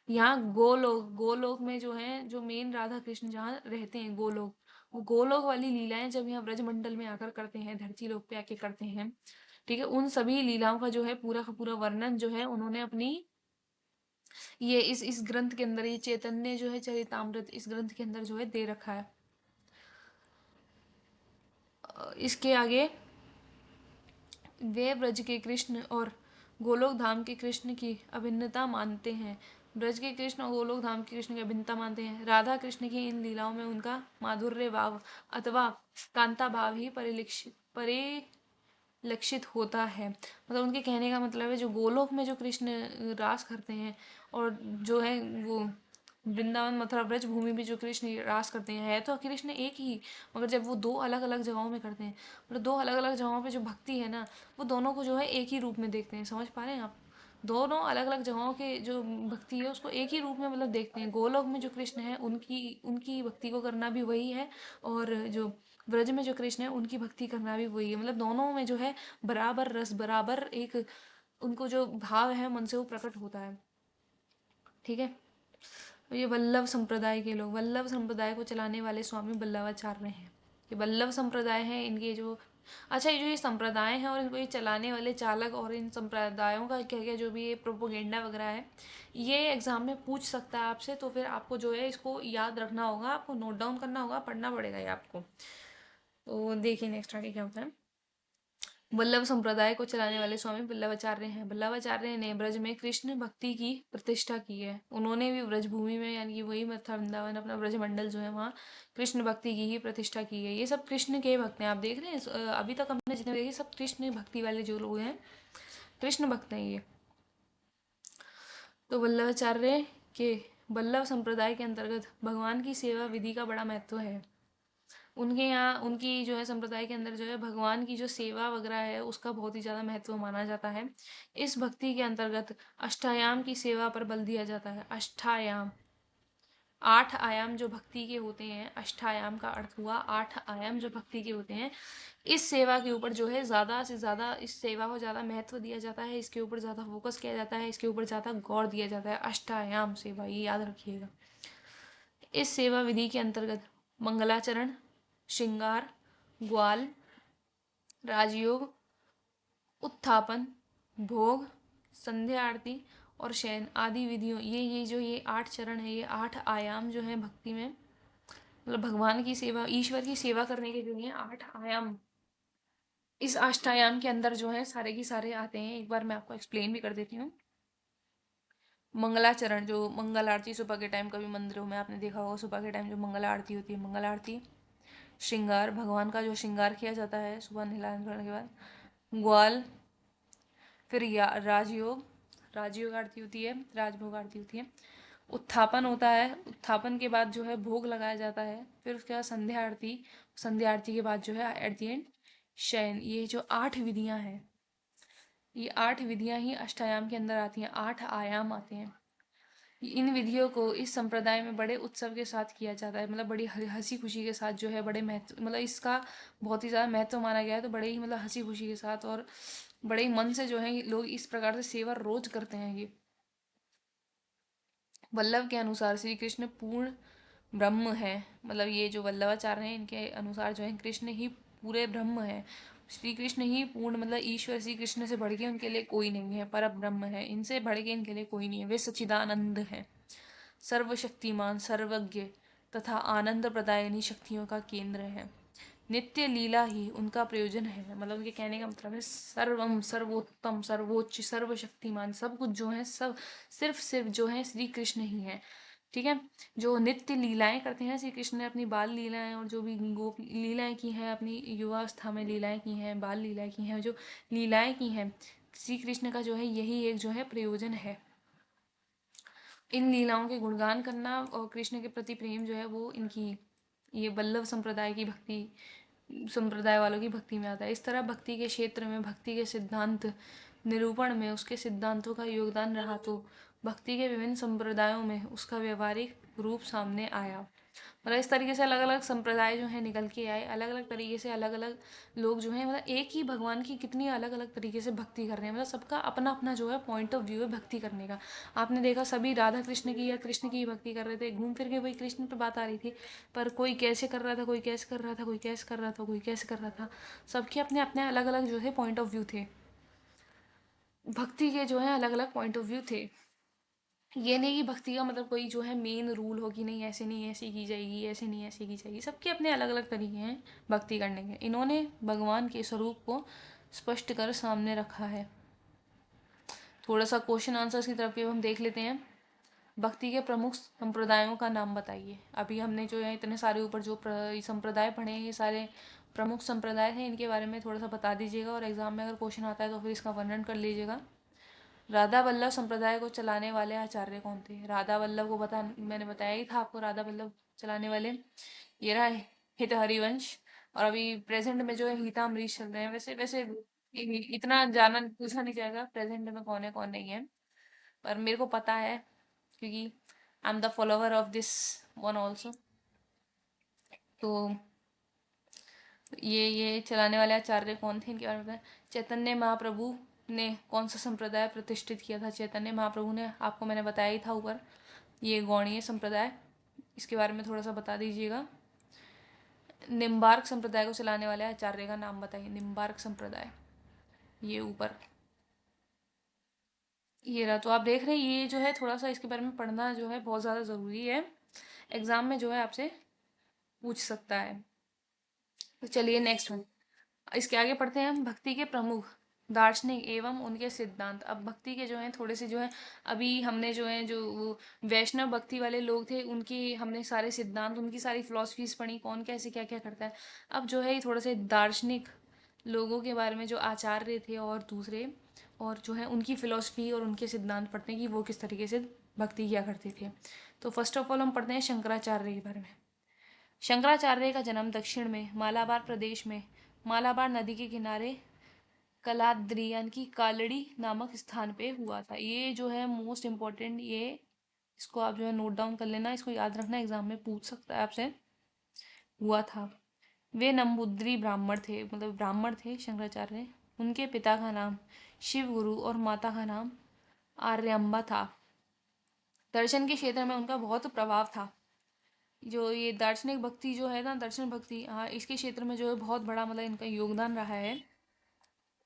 यहाँ गोलोक, गोलोक में जो है जो मेन राधा कृष्ण जहाँ रहते हैं गोलोक, वो गोलोक वाली लीलाएं जब यहाँ ब्रजमंडल में आकर करते हैं, धरती लोक पे आके करते हैं। ठीक है, उन सभी लीलाओं का जो है पूरा का पूरा वर्णन जो है उन्होंने अपनी ये इस ग्रंथ के अंदर, ये चैतन्य जो है चरितामृत इस ग्रंथ के अंदर जो है दे रखा है। इसके आगे वे ब्रज के कृष्ण और गोलोक धाम के कृष्ण की अभिन्नता मानते हैं। ब्रज के कृष्ण और गोलोक धाम के कृष्ण की अभिन्नता मानते हैं। राधा कृष्ण की इन लीलाओं में उनका माधुर्य भाव अथवा कांता भाव ही परिलक्षित होता है। मतलब उनके कहने का मतलब है जो गोलोक में जो कृष्ण रास करते हैं और जो है वो वृंदावन मथुरा ब्रज भूमि में जो कृष्ण रास करते हैं, है तो कृष्ण एक ही, मगर जब वो दो अलग अलग जगहों में करते हैं, मतलब दो अलग अलग जगहों पे जो भक्ति है ना, वो दोनों को जो है एक ही रूप में देखते हैं। समझ पा रहे हैं आप? दोनों अलग अलग जगहों के जो भक्ति है उसको एक ही रूप में मतलब देखते हैं। गोलोक में जो कृष्ण है उनकी उनकी भक्ति को करना भी वही है, और जो ब्रज में जो कृष्ण है उनकी भक्ति करना भी वही है। मतलब दोनों में जो है बराबर रस, बराबर एक उनको जो भाव है मन से वो प्रकट होता है। ठीक है, ये वल्लभ संप्रदाय के लोग, वल्लभ संप्रदाय को चलाने वाले स्वामी वल्लभाचार्य हैं। ये वल्लभ संप्रदाय है इनके जो, अच्छा ये जो ये संप्रदाय हैं और इनको ये चलाने वाले चालक और इन संप्रदायों का क्या क्या जो भी ये प्रोपोगेंडा वगैरह है, ये एग्जाम में पूछ सकता है आपसे। तो फिर आपको जो है इसको याद रखना होगा, आपको नोट डाउन करना होगा, पढ़ना पड़ेगा ये आपको। तो देखिए नेक्स्ट आगे क्या होता है। वल्लभ संप्रदाय को चलाने वाले स्वामी वल्लभाचार्य हैं। वल्लभाचार्य ने ब्रज में कृष्ण भक्ति की प्रतिष्ठा की है। उन्होंने भी ब्रज भूमि में यानी कि वही मथुरा वृंदावन अपना ब्रज मंडल जो है वहाँ कृष्ण भक्ति की ही प्रतिष्ठा की है। ये सब कृष्ण के भक्त हैं। आप देख रहे हैं अभी तक हमने जितने देखे सब कृष्ण भक्ति वाले जो लोग हैं, कृष्ण भक्त हैं ये। तो वल्लभाचार्य के वल्लभ संप्रदाय के अंतर्गत भगवान की सेवा विधि का बड़ा महत्व है। उनके यहाँ उनकी जो है संप्रदाय के अंदर जो है भगवान की जो सेवा वगैरह है उसका बहुत ही ज़्यादा महत्व माना जाता है। इस भक्ति के अंतर्गत अष्टायाम की सेवा पर बल दिया जाता है। अष्टायाम, आठ आयाम जो भक्ति के होते हैं, अष्टायाम का अर्थ हुआ आठ आयाम जो भक्ति के होते हैं। इस सेवा के ऊपर जो है ज़्यादा से ज़्यादा इस सेवा को ज़्यादा महत्व दिया जाता है, इसके ऊपर ज़्यादा फोकस किया जाता है, इसके ऊपर ज़्यादा गौर दिया जाता है। अष्टायाम सेवा, ये याद रखिएगा। इस सेवा विधि के अंतर्गत मंगलाचरण, श्रृंगार, ग्वाल, राजयोग, उत्थापन, भोग, संध्या आरती और शयन आदि विधियों, ये जो ये 8 चरण है, ये 8 आयाम जो है भक्ति में, मतलब भगवान की सेवा, ईश्वर की सेवा करने के जो ये 8 आयाम, इस अष्टायाम के अंदर जो है सारे के सारे आते हैं। एक बार मैं आपको एक्सप्लेन भी कर देती हूँ। मंगलाचरण, जो मंगल आरती सुबह के टाइम कभी मंदिरों में आपने देखा होगा, सुबह के टाइम जो मंगल आरती होती है, मंगल आरती। श्रृंगार, भगवान का जो श्रृंगार किया जाता है सुबह नहलाने धोने के बाद। ग्वाल, फिर राजयोग, राजयोग आरती होती है, राजभोग आरती होती है। उत्थापन होता है, उत्थापन के बाद जो है भोग लगाया जाता है। फिर उसके बाद संध्या आरती, संध्या आरती के बाद जो है एट दी एंड शयन। ये जो 8 विधियां हैं, ये 8 विधियां ही अष्टायाम के अंदर आती हैं, 8 आयाम आते हैं। इन विधियों को इस संप्रदाय में बड़े उत्सव के साथ किया जाता है, मतलब बड़ी हंसी खुशी के साथ जो है, बड़े महत्व, मतलब इसका बहुत ही ज़्यादा महत्व माना गया है, तो बड़े ही मतलब हंसी खुशी के साथ और बड़े ही मन से जो है लोग इस प्रकार से सेवा रोज करते हैं ये। वल्लभ के अनुसार श्री कृष्ण पूर्ण ब्रह्म है, मतलब ये जो वल्लभाचार्य हैं इनके अनुसार जो है कृष्ण ही पूरे ब्रह्म है। श्री कृष्ण ही पूर्ण, मतलब ईश्वर श्री कृष्ण से बढ़ के उनके लिए कोई नहीं है, पर ब्रह्म है, इनसे बढ़ के इनके लिए कोई नहीं है, वे सच्चिदानंद है, सर्वशक्तिमान, सर्वज्ञ तथा आनंद प्रदायिनी शक्तियों का केंद्र है। नित्य लीला ही उनका प्रयोजन है, मतलब उनके कहने का मतलब है सर्वम, सर्वोत्तम, सर्वोच्च, सर्वशक्तिमान, सब कुछ जो है सब सिर्फ सिर्फ जो है श्री कृष्ण ही है। ठीक है। जो नित्य लीलाएं करते हैं श्री कृष्ण ने, अपनी बाल लीलाएं और जो भी गोप लीलाएं की हैं, अपनी युवावस्था में लीलाएं की हैं, बाल लीलाएं की हैं, जो लीलाएं की हैं श्री कृष्ण का जो है यही एक जो है प्रयोजन है। इन लीलाओं के गुणगान करना और कृष्ण के प्रति प्रेम जो है वो इनकी ये वल्लभ संप्रदाय की भक्ति, संप्रदाय वालों की भक्ति में आता है। इस तरह भक्ति के क्षेत्र में भक्ति के सिद्धांत निरूपण में उसके सिद्धांतों का योगदान रहा, तो भक्ति के विभिन्न संप्रदायों में उसका व्यवहारिक रूप सामने आया। मतलब इस तरीके से अलग अलग संप्रदाय जो है निकल के आए, अलग अलग तरीके से अलग अलग लोग जो हैं, मतलब एक ही भगवान की कितनी अलग अलग तरीके से भक्ति कर रहे हैं, मतलब सबका अपना अपना जो है पॉइंट ऑफ व्यू है भक्ति करने का। आपने देखा सभी राधा कृष्ण की या कृष्ण की ही भक्ति कर रहे थे, घूम फिर के वही कृष्ण पर बात आ रही थी, पर कोई कैसे कर रहा था, कोई कैसे कर रहा था, कोई कैसे कर रहा था, कोई कैसे कर रहा था, सबके अपने अपने अलग अलग जो है पॉइंट ऑफ व्यू थे, भक्ति के जो है अलग अलग पॉइंट ऑफ व्यू थे। ये नहीं कि भक्ति का मतलब कोई जो है मेन रूल हो कि नहीं ऐसे नहीं ऐसे की जाएगी, ऐसे नहीं ऐसे की जाएगी, सबके अपने अलग अलग तरीके हैं भक्ति करने के। इन्होंने भगवान के स्वरूप को स्पष्ट कर सामने रखा है। थोड़ा सा क्वेश्चन आंसर्स की तरफ भी हम देख लेते हैं। भक्ति के प्रमुख संप्रदायों का नाम बताइए। अभी हमने जो है इतने सारे ऊपर जो संप्रदाय पढ़े हैं, ये सारे प्रमुख संप्रदाय हैं, इनके बारे में थोड़ा सा बता दीजिएगा और एग्जाम में अगर क्वेश्चन आता है तो फिर इसका वर्णन कर लीजिएगा। राधा वल्लभ संप्रदाय को चलाने वाले आचार्य कौन थे? राधा वल्लभ को बता, मैंने बताया ही था आपको, राधा वल्लभ चलाने वाले ये रहा हित हरिवंश, और अभी प्रेजेंट में जो है गीता अमरीश चल रहे हैं। वैसे वैसे इतना जाना पूछा नहीं जाएगा प्रेजेंट में कौन है कौन नहीं है, पर मेरे को पता है क्योंकि I am the follower of this one also. तो ये चलाने वाले आचार्य कौन थे इनके बारे में बताएं। चैतन्य महाप्रभु ने कौन सा संप्रदाय प्रतिष्ठित किया था? चैतन्य महाप्रभु ने, आपको मैंने बताया ही था ऊपर, ये गौड़ीय संप्रदाय, इसके बारे में थोड़ा सा बता दीजिएगा। निम्बार्क संप्रदाय को चलाने वाले आचार्य का नाम बताइए। निम्बार्क संप्रदाय, ये ऊपर ये रहा। तो आप देख रहे हैं ये जो है थोड़ा सा इसके बारे में पढ़ना जो है बहुत ज़्यादा ज़रूरी है, एग्जाम में जो है आपसे पूछ सकता है। तो चलिए नेक्स्ट वन, इसके आगे पढ़ते हैं हम। भक्ति के प्रमुख दार्शनिक एवं उनके सिद्धांत। अब भक्ति के जो हैं थोड़े से जो है, अभी हमने जो है जो वो वैष्णव भक्ति वाले लोग थे उनकी हमने सारे सिद्धांत, उनकी सारी फिलॉसफीज पढ़ी, कौन कैसे क्या क्या करता है। अब जो है ये थोड़े से दार्शनिक लोगों के बारे में, जो आचार्य थे और दूसरे, और जो है उनकी फिलॉसफी और उनके सिद्धांत पढ़ते हैं कि वो किस तरीके से भक्ति किया करते थे। तो फर्स्ट ऑफ ऑल हम पढ़ते हैं शंकराचार्य के बारे में। शंकराचार्य का जन्म दक्षिण में मालाबार प्रदेश में मालाबार नदी के किनारे कलाद्री यानी कि कालड़ी नामक स्थान पे हुआ था। ये जो है मोस्ट इम्पोर्टेंट, ये इसको आप जो है नोट डाउन कर लेना, इसको याद रखना, एग्जाम में पूछ सकता है आपसे। हुआ था। वे नंबूद्री ब्राह्मण थे, मतलब ब्राह्मण थे शंकराचार्य। उनके पिता का नाम शिव गुरु और माता का नाम आर्यम्बा था। दर्शन के क्षेत्र में उनका बहुत प्रभाव था। जो ये दार्शनिक भक्ति जो है ना, दर्शन भक्ति, हाँ, इसके क्षेत्र में जो है बहुत बड़ा मतलब इनका योगदान रहा है।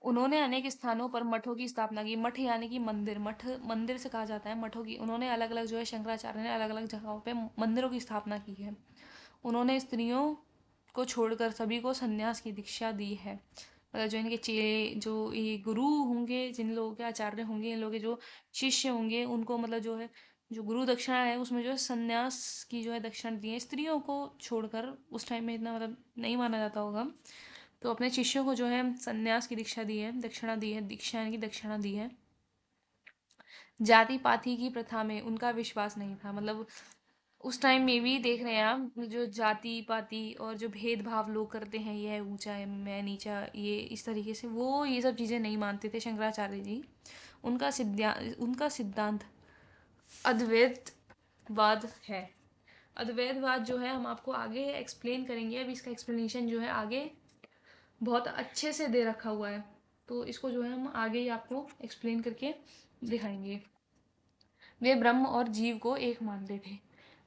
उन्होंने अनेक स्थानों पर मठों की स्थापना की। मठ यानी कि मंदिर, मठ मंदिर से कहा जाता है मठों की। उन्होंने अलग अलग जो है शंकराचार्य ने अलग अलग जगहों पे मंदिरों की स्थापना की है। उन्होंने स्त्रियों को छोड़कर सभी को संन्यास की दीक्षा दी है। मतलब जो इनके जो ये गुरु होंगे, जिन लोगों के आचार्य होंगे, इन लोगों के जो शिष्य होंगे, उनको मतलब जो है जो गुरु दक्षिणा है उसमें जो है संन्यास की जो है दक्षिणा दी है। स्त्रियों को छोड़कर, उस टाइम में इतना मतलब नहीं माना जाता होगा, तो अपने शिष्यों को जो है संन्यास की दीक्षा दी है, दक्षिणा दी है, दीक्षा यानी कि दक्षिणा दी है। जाति पाति की प्रथा में उनका विश्वास नहीं था। मतलब उस टाइम में भी देख रहे हैं आप, जो जाति पाति और जो भेदभाव लोग करते हैं, ये है ऊंचा है मैं नीचा, ये इस तरीके से वो ये सब चीज़ें नहीं मानते थे शंकराचार्य जी। उनका सिद्धांत अद्वैतवाद है। अद्वैतवाद जो है हम आपको आगे एक्सप्लेन करेंगे। अभी इसका एक्सप्लेनेशन जो है आगे बहुत अच्छे से दे रखा हुआ है, तो इसको जो है हम आगे ही आपको एक्सप्लेन करके दिखाएंगे। वे ब्रह्म और जीव को एक मानते थे।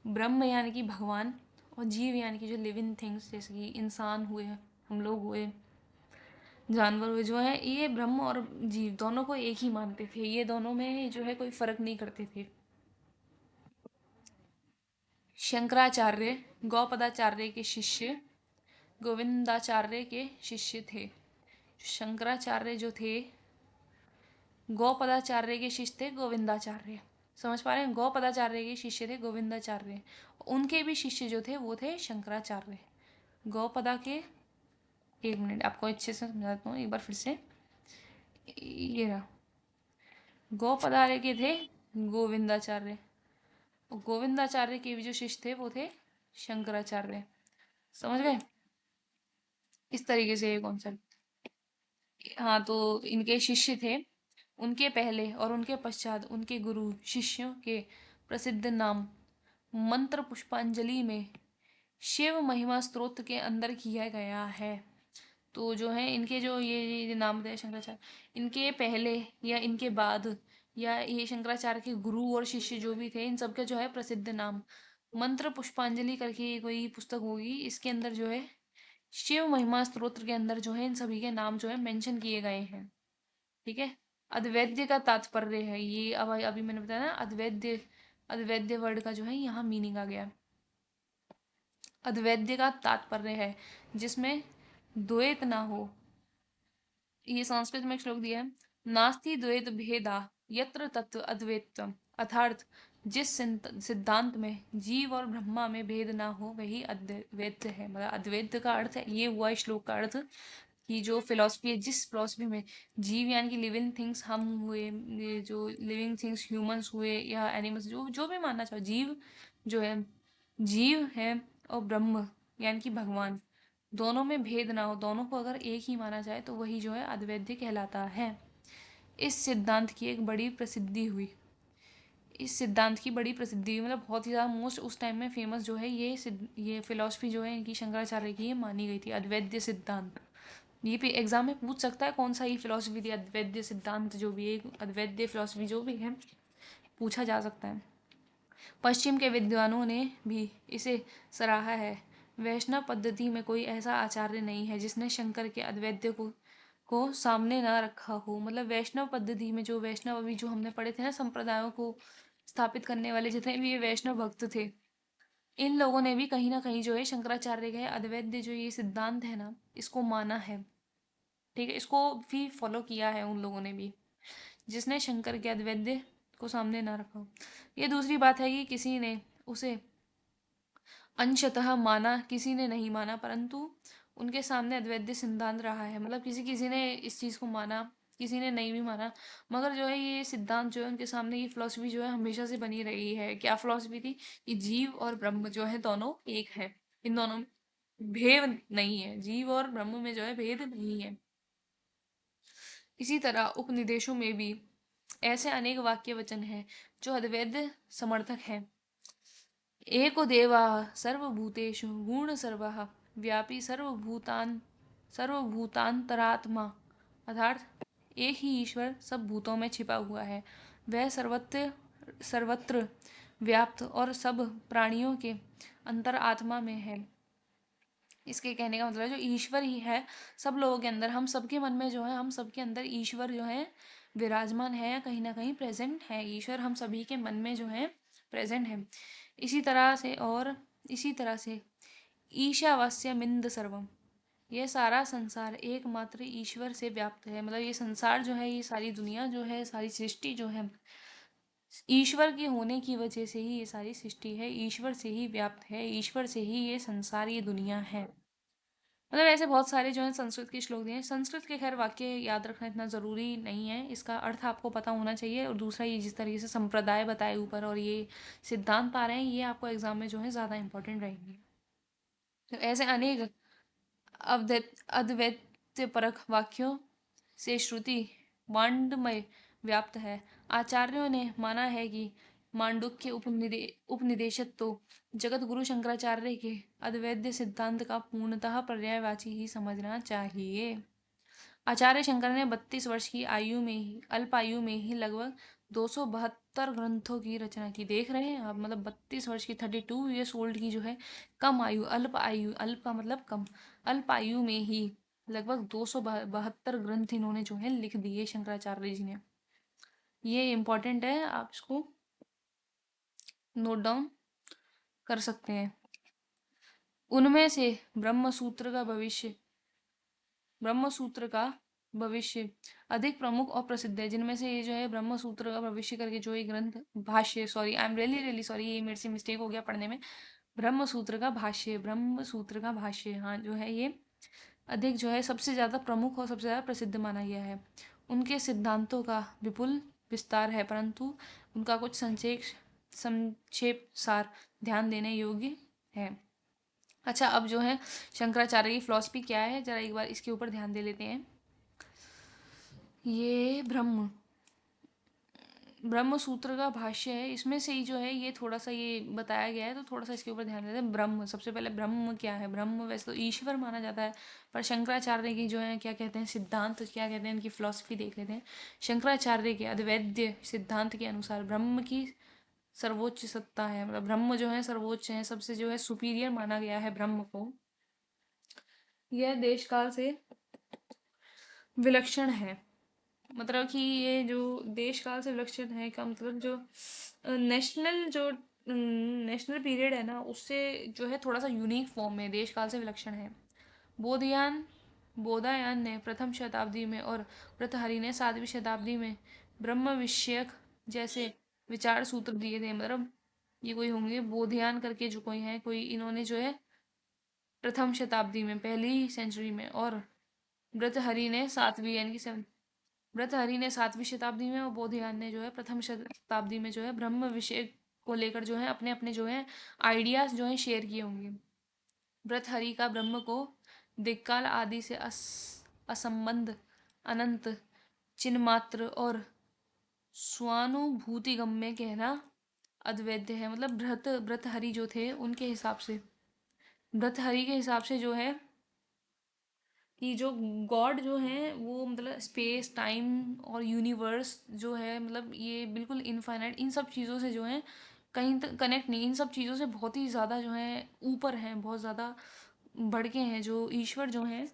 ब्रह्म यानी कि भगवान, और जीव यानी कि जो लिविंग थिंग्स, जैसे कि इंसान हुए, हम लोग हुए, जानवर हुए, जो है ये ब्रह्म और जीव दोनों को एक ही मानते थे। ये दोनों में जो है कोई फर्क नहीं करते थे। शंकराचार्य गौपदाचार्य के शिष्य गोविंदाचार्य के शिष्य थे। शंकराचार्य जो थे गौपदाचार्य के शिष्य थे गोविंदाचार्य। समझ पा रहे हैं? गौपदाचार्य के शिष्य थे गोविंदाचार्य, उनके भी शिष्य जो थे वो थे शंकराचार्य। गौपदा के, एक मिनट आपको अच्छे से समझाता हूँ एक बार फिर से। ये रहा, गौपदाचार्य के थे गोविंदाचार्य, और गोविंदाचार्य के भी जो शिष्य थे वो थे शंकराचार्य। समझ गए? इस तरीके से ये कॉन्सेप्ट। हाँ, तो इनके शिष्य थे, उनके पहले और उनके पश्चात उनके गुरु शिष्यों के प्रसिद्ध नाम मंत्र पुष्पांजलि में शिव महिमा स्तोत्र के अंदर किया गया है। तो जो है इनके जो ये नाम थे शंकराचार्य, इनके पहले या इनके बाद, या ये शंकराचार्य के गुरु और शिष्य जो भी थे, इन सबका जो है प्रसिद्ध नाम मंत्र पुष्पांजलि करके कोई पुस्तक होगी, इसके अंदर जो है शिव महिमा स्तोत्र के अंदर जो है इन सभी के नाम जो है मेंशन किए गए हैं। ठीक है। अद्वैद्य का तात्पर्य है ये, अब अभी मैंने बताया ना, अद्वैद्य, अद्वैद्य वर्ड का जो है यहाँ मीनिंग आ गया। अद्वैद्य का तात्पर्य है जिसमें द्वैत ना हो। ये संस्कृत में एक श्लोक दिया है, नास्ति द्वैत भेदा यत्र तत्व अद्वैतम, अर्थात जिस सिद्धांत में जीव और ब्रह्मा में भेद ना हो वही अद्वैत है। मतलब अद्वैत का अर्थ है, ये हुआ श्लोक का अर्थ, कि जो फिलॉसफी है, जिस फिलॉसफी में जीव यानी कि लिविंग थिंग्स, हम हुए, ये जो लिविंग थिंग्स ह्यूमंस हुए या एनिमल्स, जो जो भी मानना चाहो, जीव जो है, जीव है, और ब्रह्म यानी कि भगवान, दोनों में भेद ना हो, दोनों को अगर एक ही माना जाए तो वही जो है अद्वैत कहलाता है। इस सिद्धांत की एक बड़ी प्रसिद्धि हुई, इस सिद्धांत की बड़ी प्रसिद्धि हुई, मतलब बहुत ही ज़्यादा मोस्ट उस टाइम में फेमस जो है ये फिलॉसफी जो है इनकी शंकराचार्य की, ये मानी गई थी अद्वैत सिद्धांत। ये भी एग्जाम में पूछ सकता है कौन सा ये फिलॉसफी थी, अद्वैत सिद्धांत जो भी है, अद्वैत फिलॉसफी जो भी है, पूछा जा सकता है। पश्चिम के विद्वानों ने भी इसे सराहा है। वैष्णव पद्धति में कोई ऐसा आचार्य नहीं है जिसने शंकर के अद्वैत को सामने ना रखा हो। मतलब वैष्णव पद्धति में, जो वैष्णव अभी जो हमने पढ़े थे ना, संप्रदायों को स्थापित करने वाले जितने भी ये वैष्णव भक्त थे, इन लोगों ने भी कहीं ना कहीं जो है शंकराचार्य के अद्वैत जो ये सिद्धांत है ना, इसको माना है। ठीक है, इसको भी फॉलो किया है उन लोगों ने भी, जिसने शंकर के अद्वैत को सामने ना रखा हो। ये दूसरी बात है कि किसी ने उसे अंशतः माना, किसी ने नहीं माना, परंतु उनके सामने अद्वैत सिद्धांत रहा है। मतलब किसी किसी ने इस चीज़ को माना, किसी ने नहीं भी माना, मगर जो है ये सिद्धांत जो है उनके सामने, ये फिलॉसफी जो है हमेशा से बनी रही है। क्या फिलॉसफी थी? कि जीव और ब्रह्म जो है दोनों एक है, इन दोनों में भेद नहीं है, जीव और ब्रह्म में जो है भेद नहीं है। इसी तरह उपनिदेशों में भी ऐसे अनेक वाक्य वचन हैं जो अद्वैत समर्थक हैं। एको देवा सर्वभूतेषु गुणसर्वः व्यापी सर्वभूतांतरात्मा, अर्थात एक ही ईश्वर सब भूतों में छिपा हुआ है। वह सर्वत्र सर्वत्र व्याप्त और सब प्राणियों के अंतरात्मा में है। इसके कहने का मतलब है जो ईश्वर ही है सब लोगों के अंदर, हम सबके मन में जो है, हम सबके अंदर ईश्वर जो है विराजमान है, कहीं ना कहीं प्रेजेंट है। ईश्वर हम सभी के मन में जो है प्रेजेंट है। इसी तरह से, और इसी तरह से ईशावास्यमिंद सर्वम, यह सारा संसार एकमात्र ईश्वर से व्याप्त है। मतलब ये संसार जो है, ये सारी दुनिया जो है, सारी सृष्टि जो है, ईश्वर के होने की वजह से ही ये सारी सृष्टि है, ईश्वर से ही व्याप्त है, ईश्वर से ही ये संसार, ये दुनिया है। मतलब ऐसे बहुत सारे जो है संस्कृत के श्लोक दिए हैं। संस्कृत के खैर वाक्य याद रखना इतना ज़रूरी नहीं है, इसका अर्थ आपको पता होना चाहिए। और दूसरा, ये जिस तरीके से संप्रदाय बताए ऊपर और ये सिद्धांत आ रहे हैं, ये आपको एग्जाम में जो है ज़्यादा इंपॉर्टेंट रहेंगे। तो ऐसे अनेक अद्वैतपरक वाक्यों से श्रुति वाङ्मय व्याप्त है। आचार्यों ने माना है कि मांडुक्य उपनिदेशक तो जगत गुरु शंकराचार्य के अद्वैत सिद्धांत का पूर्णतः पर्यायवाची ही समझना चाहिए। आचार्य शंकर ने 32 वर्ष की आयु में ही, अल्प आयु में ही लगभग 272 ग्रंथों की रचना की। देख रहे हैं आप, मतलब 32 वर्ष की, 32 ईयर्स ओल्ड की जो है कम आयु, अल्प आयु, अल्प का मतलब कम, अल्प आयु में ही लगभग 272 ग्रंथ इन्होंने जो है लिख दिए शंकराचार्य जी ने। ये इम्पोर्टेंट है, आप इसको नोट डाउन कर सकते हैं। उनमें से ब्रह्म सूत्र का भविष्य अधिक प्रमुख और प्रसिद्ध है। जिनमें से ये जो है ब्रह्म सूत्र का भविष्य करके जो ये ग्रंथ, भाष्य, sorry I am really really sorry, ये मेरे से मिस्टेक हो गया पढ़ने में। ब्रह्म सूत्र का भाष्य, ब्रह्म सूत्र का भाष्य, हाँ, जो है ये अधिक जो है सबसे ज़्यादा प्रमुख और सबसे ज़्यादा प्रसिद्ध माना गया है। उनके सिद्धांतों का विपुल विस्तार है, परंतु उनका कुछ संक्षेप सार ध्यान देने योग्य है। अच्छा, अब जो है शंकराचार्य की फिलॉसफी क्या है, जरा एक बार इसके ऊपर ध्यान दे लेते हैं। ये ब्रह्म सूत्र का भाष्य है, इसमें से ही जो है ये थोड़ा सा ये बताया गया है, तो थोड़ा सा इसके ऊपर ध्यान देते हैं। ब्रह्म, सबसे पहले ब्रह्म क्या है? ब्रह्म वैसे तो ईश्वर माना जाता है, पर शंकराचार्य की जो है क्या कहते हैं सिद्धांत, क्या कहते हैं इनकी फिलॉसफी देख लेते हैं। शंकराचार्य के अद्वैत सिद्धांत के अनुसार ब्रह्म की सर्वोच्च सत्ता है, मतलब ब्रह्म जो है सर्वोच्च है, सबसे जो है सुपीरियर माना गया है ब्रह्म को। यह देश काल से विलक्षण है, मतलब कि ये जो देश काल से विलक्षण है का मतलब जो नेशनल पीरियड है ना, उससे जो है थोड़ा सा यूनिक फॉर्म में देश काल से विलक्षण है। बोधयान बोधायान ने प्रथम शताब्दी में और भर्तृहरि ने 7वीं शताब्दी में ब्रह्म विषयक जैसे विचार सूत्र दिए थे। मतलब ये कोई होंगे बोधयान करके जो कोई है, कोई इन्होंने जो है प्रथम शताब्दी में, पहली सेंचुरी में, और भर्तृहरि ने सातवीं यानी कि भर्तृहरि ने 7वीं शताब्दी में, और बोधयान ने जो है प्रथम शताब्दी में जो है ब्रह्म विषय को लेकर जो है अपने अपने जो है आइडियाज जो है शेयर किए होंगे। भर्तृहरि का ब्रह्म को दिक्काल आदि से असंबंध, अनंत, चिन्मात्र और स्वानुभूतिगम्य कहना अद्वैत है। मतलब भर्तृहरि जो थे उनके हिसाब से, भर्तृहरि के हिसाब से जो है कि जो गॉड जो है वो मतलब स्पेस टाइम और यूनिवर्स जो है, मतलब ये बिल्कुल इनफाइनाइट, इन सब चीज़ों से जो है कहीं तक कनेक्ट नहीं, इन सब चीज़ों से बहुत ही ज़्यादा जो है ऊपर हैं, बहुत ज़्यादा बढ़ के हैं। जो ईश्वर जो हैं,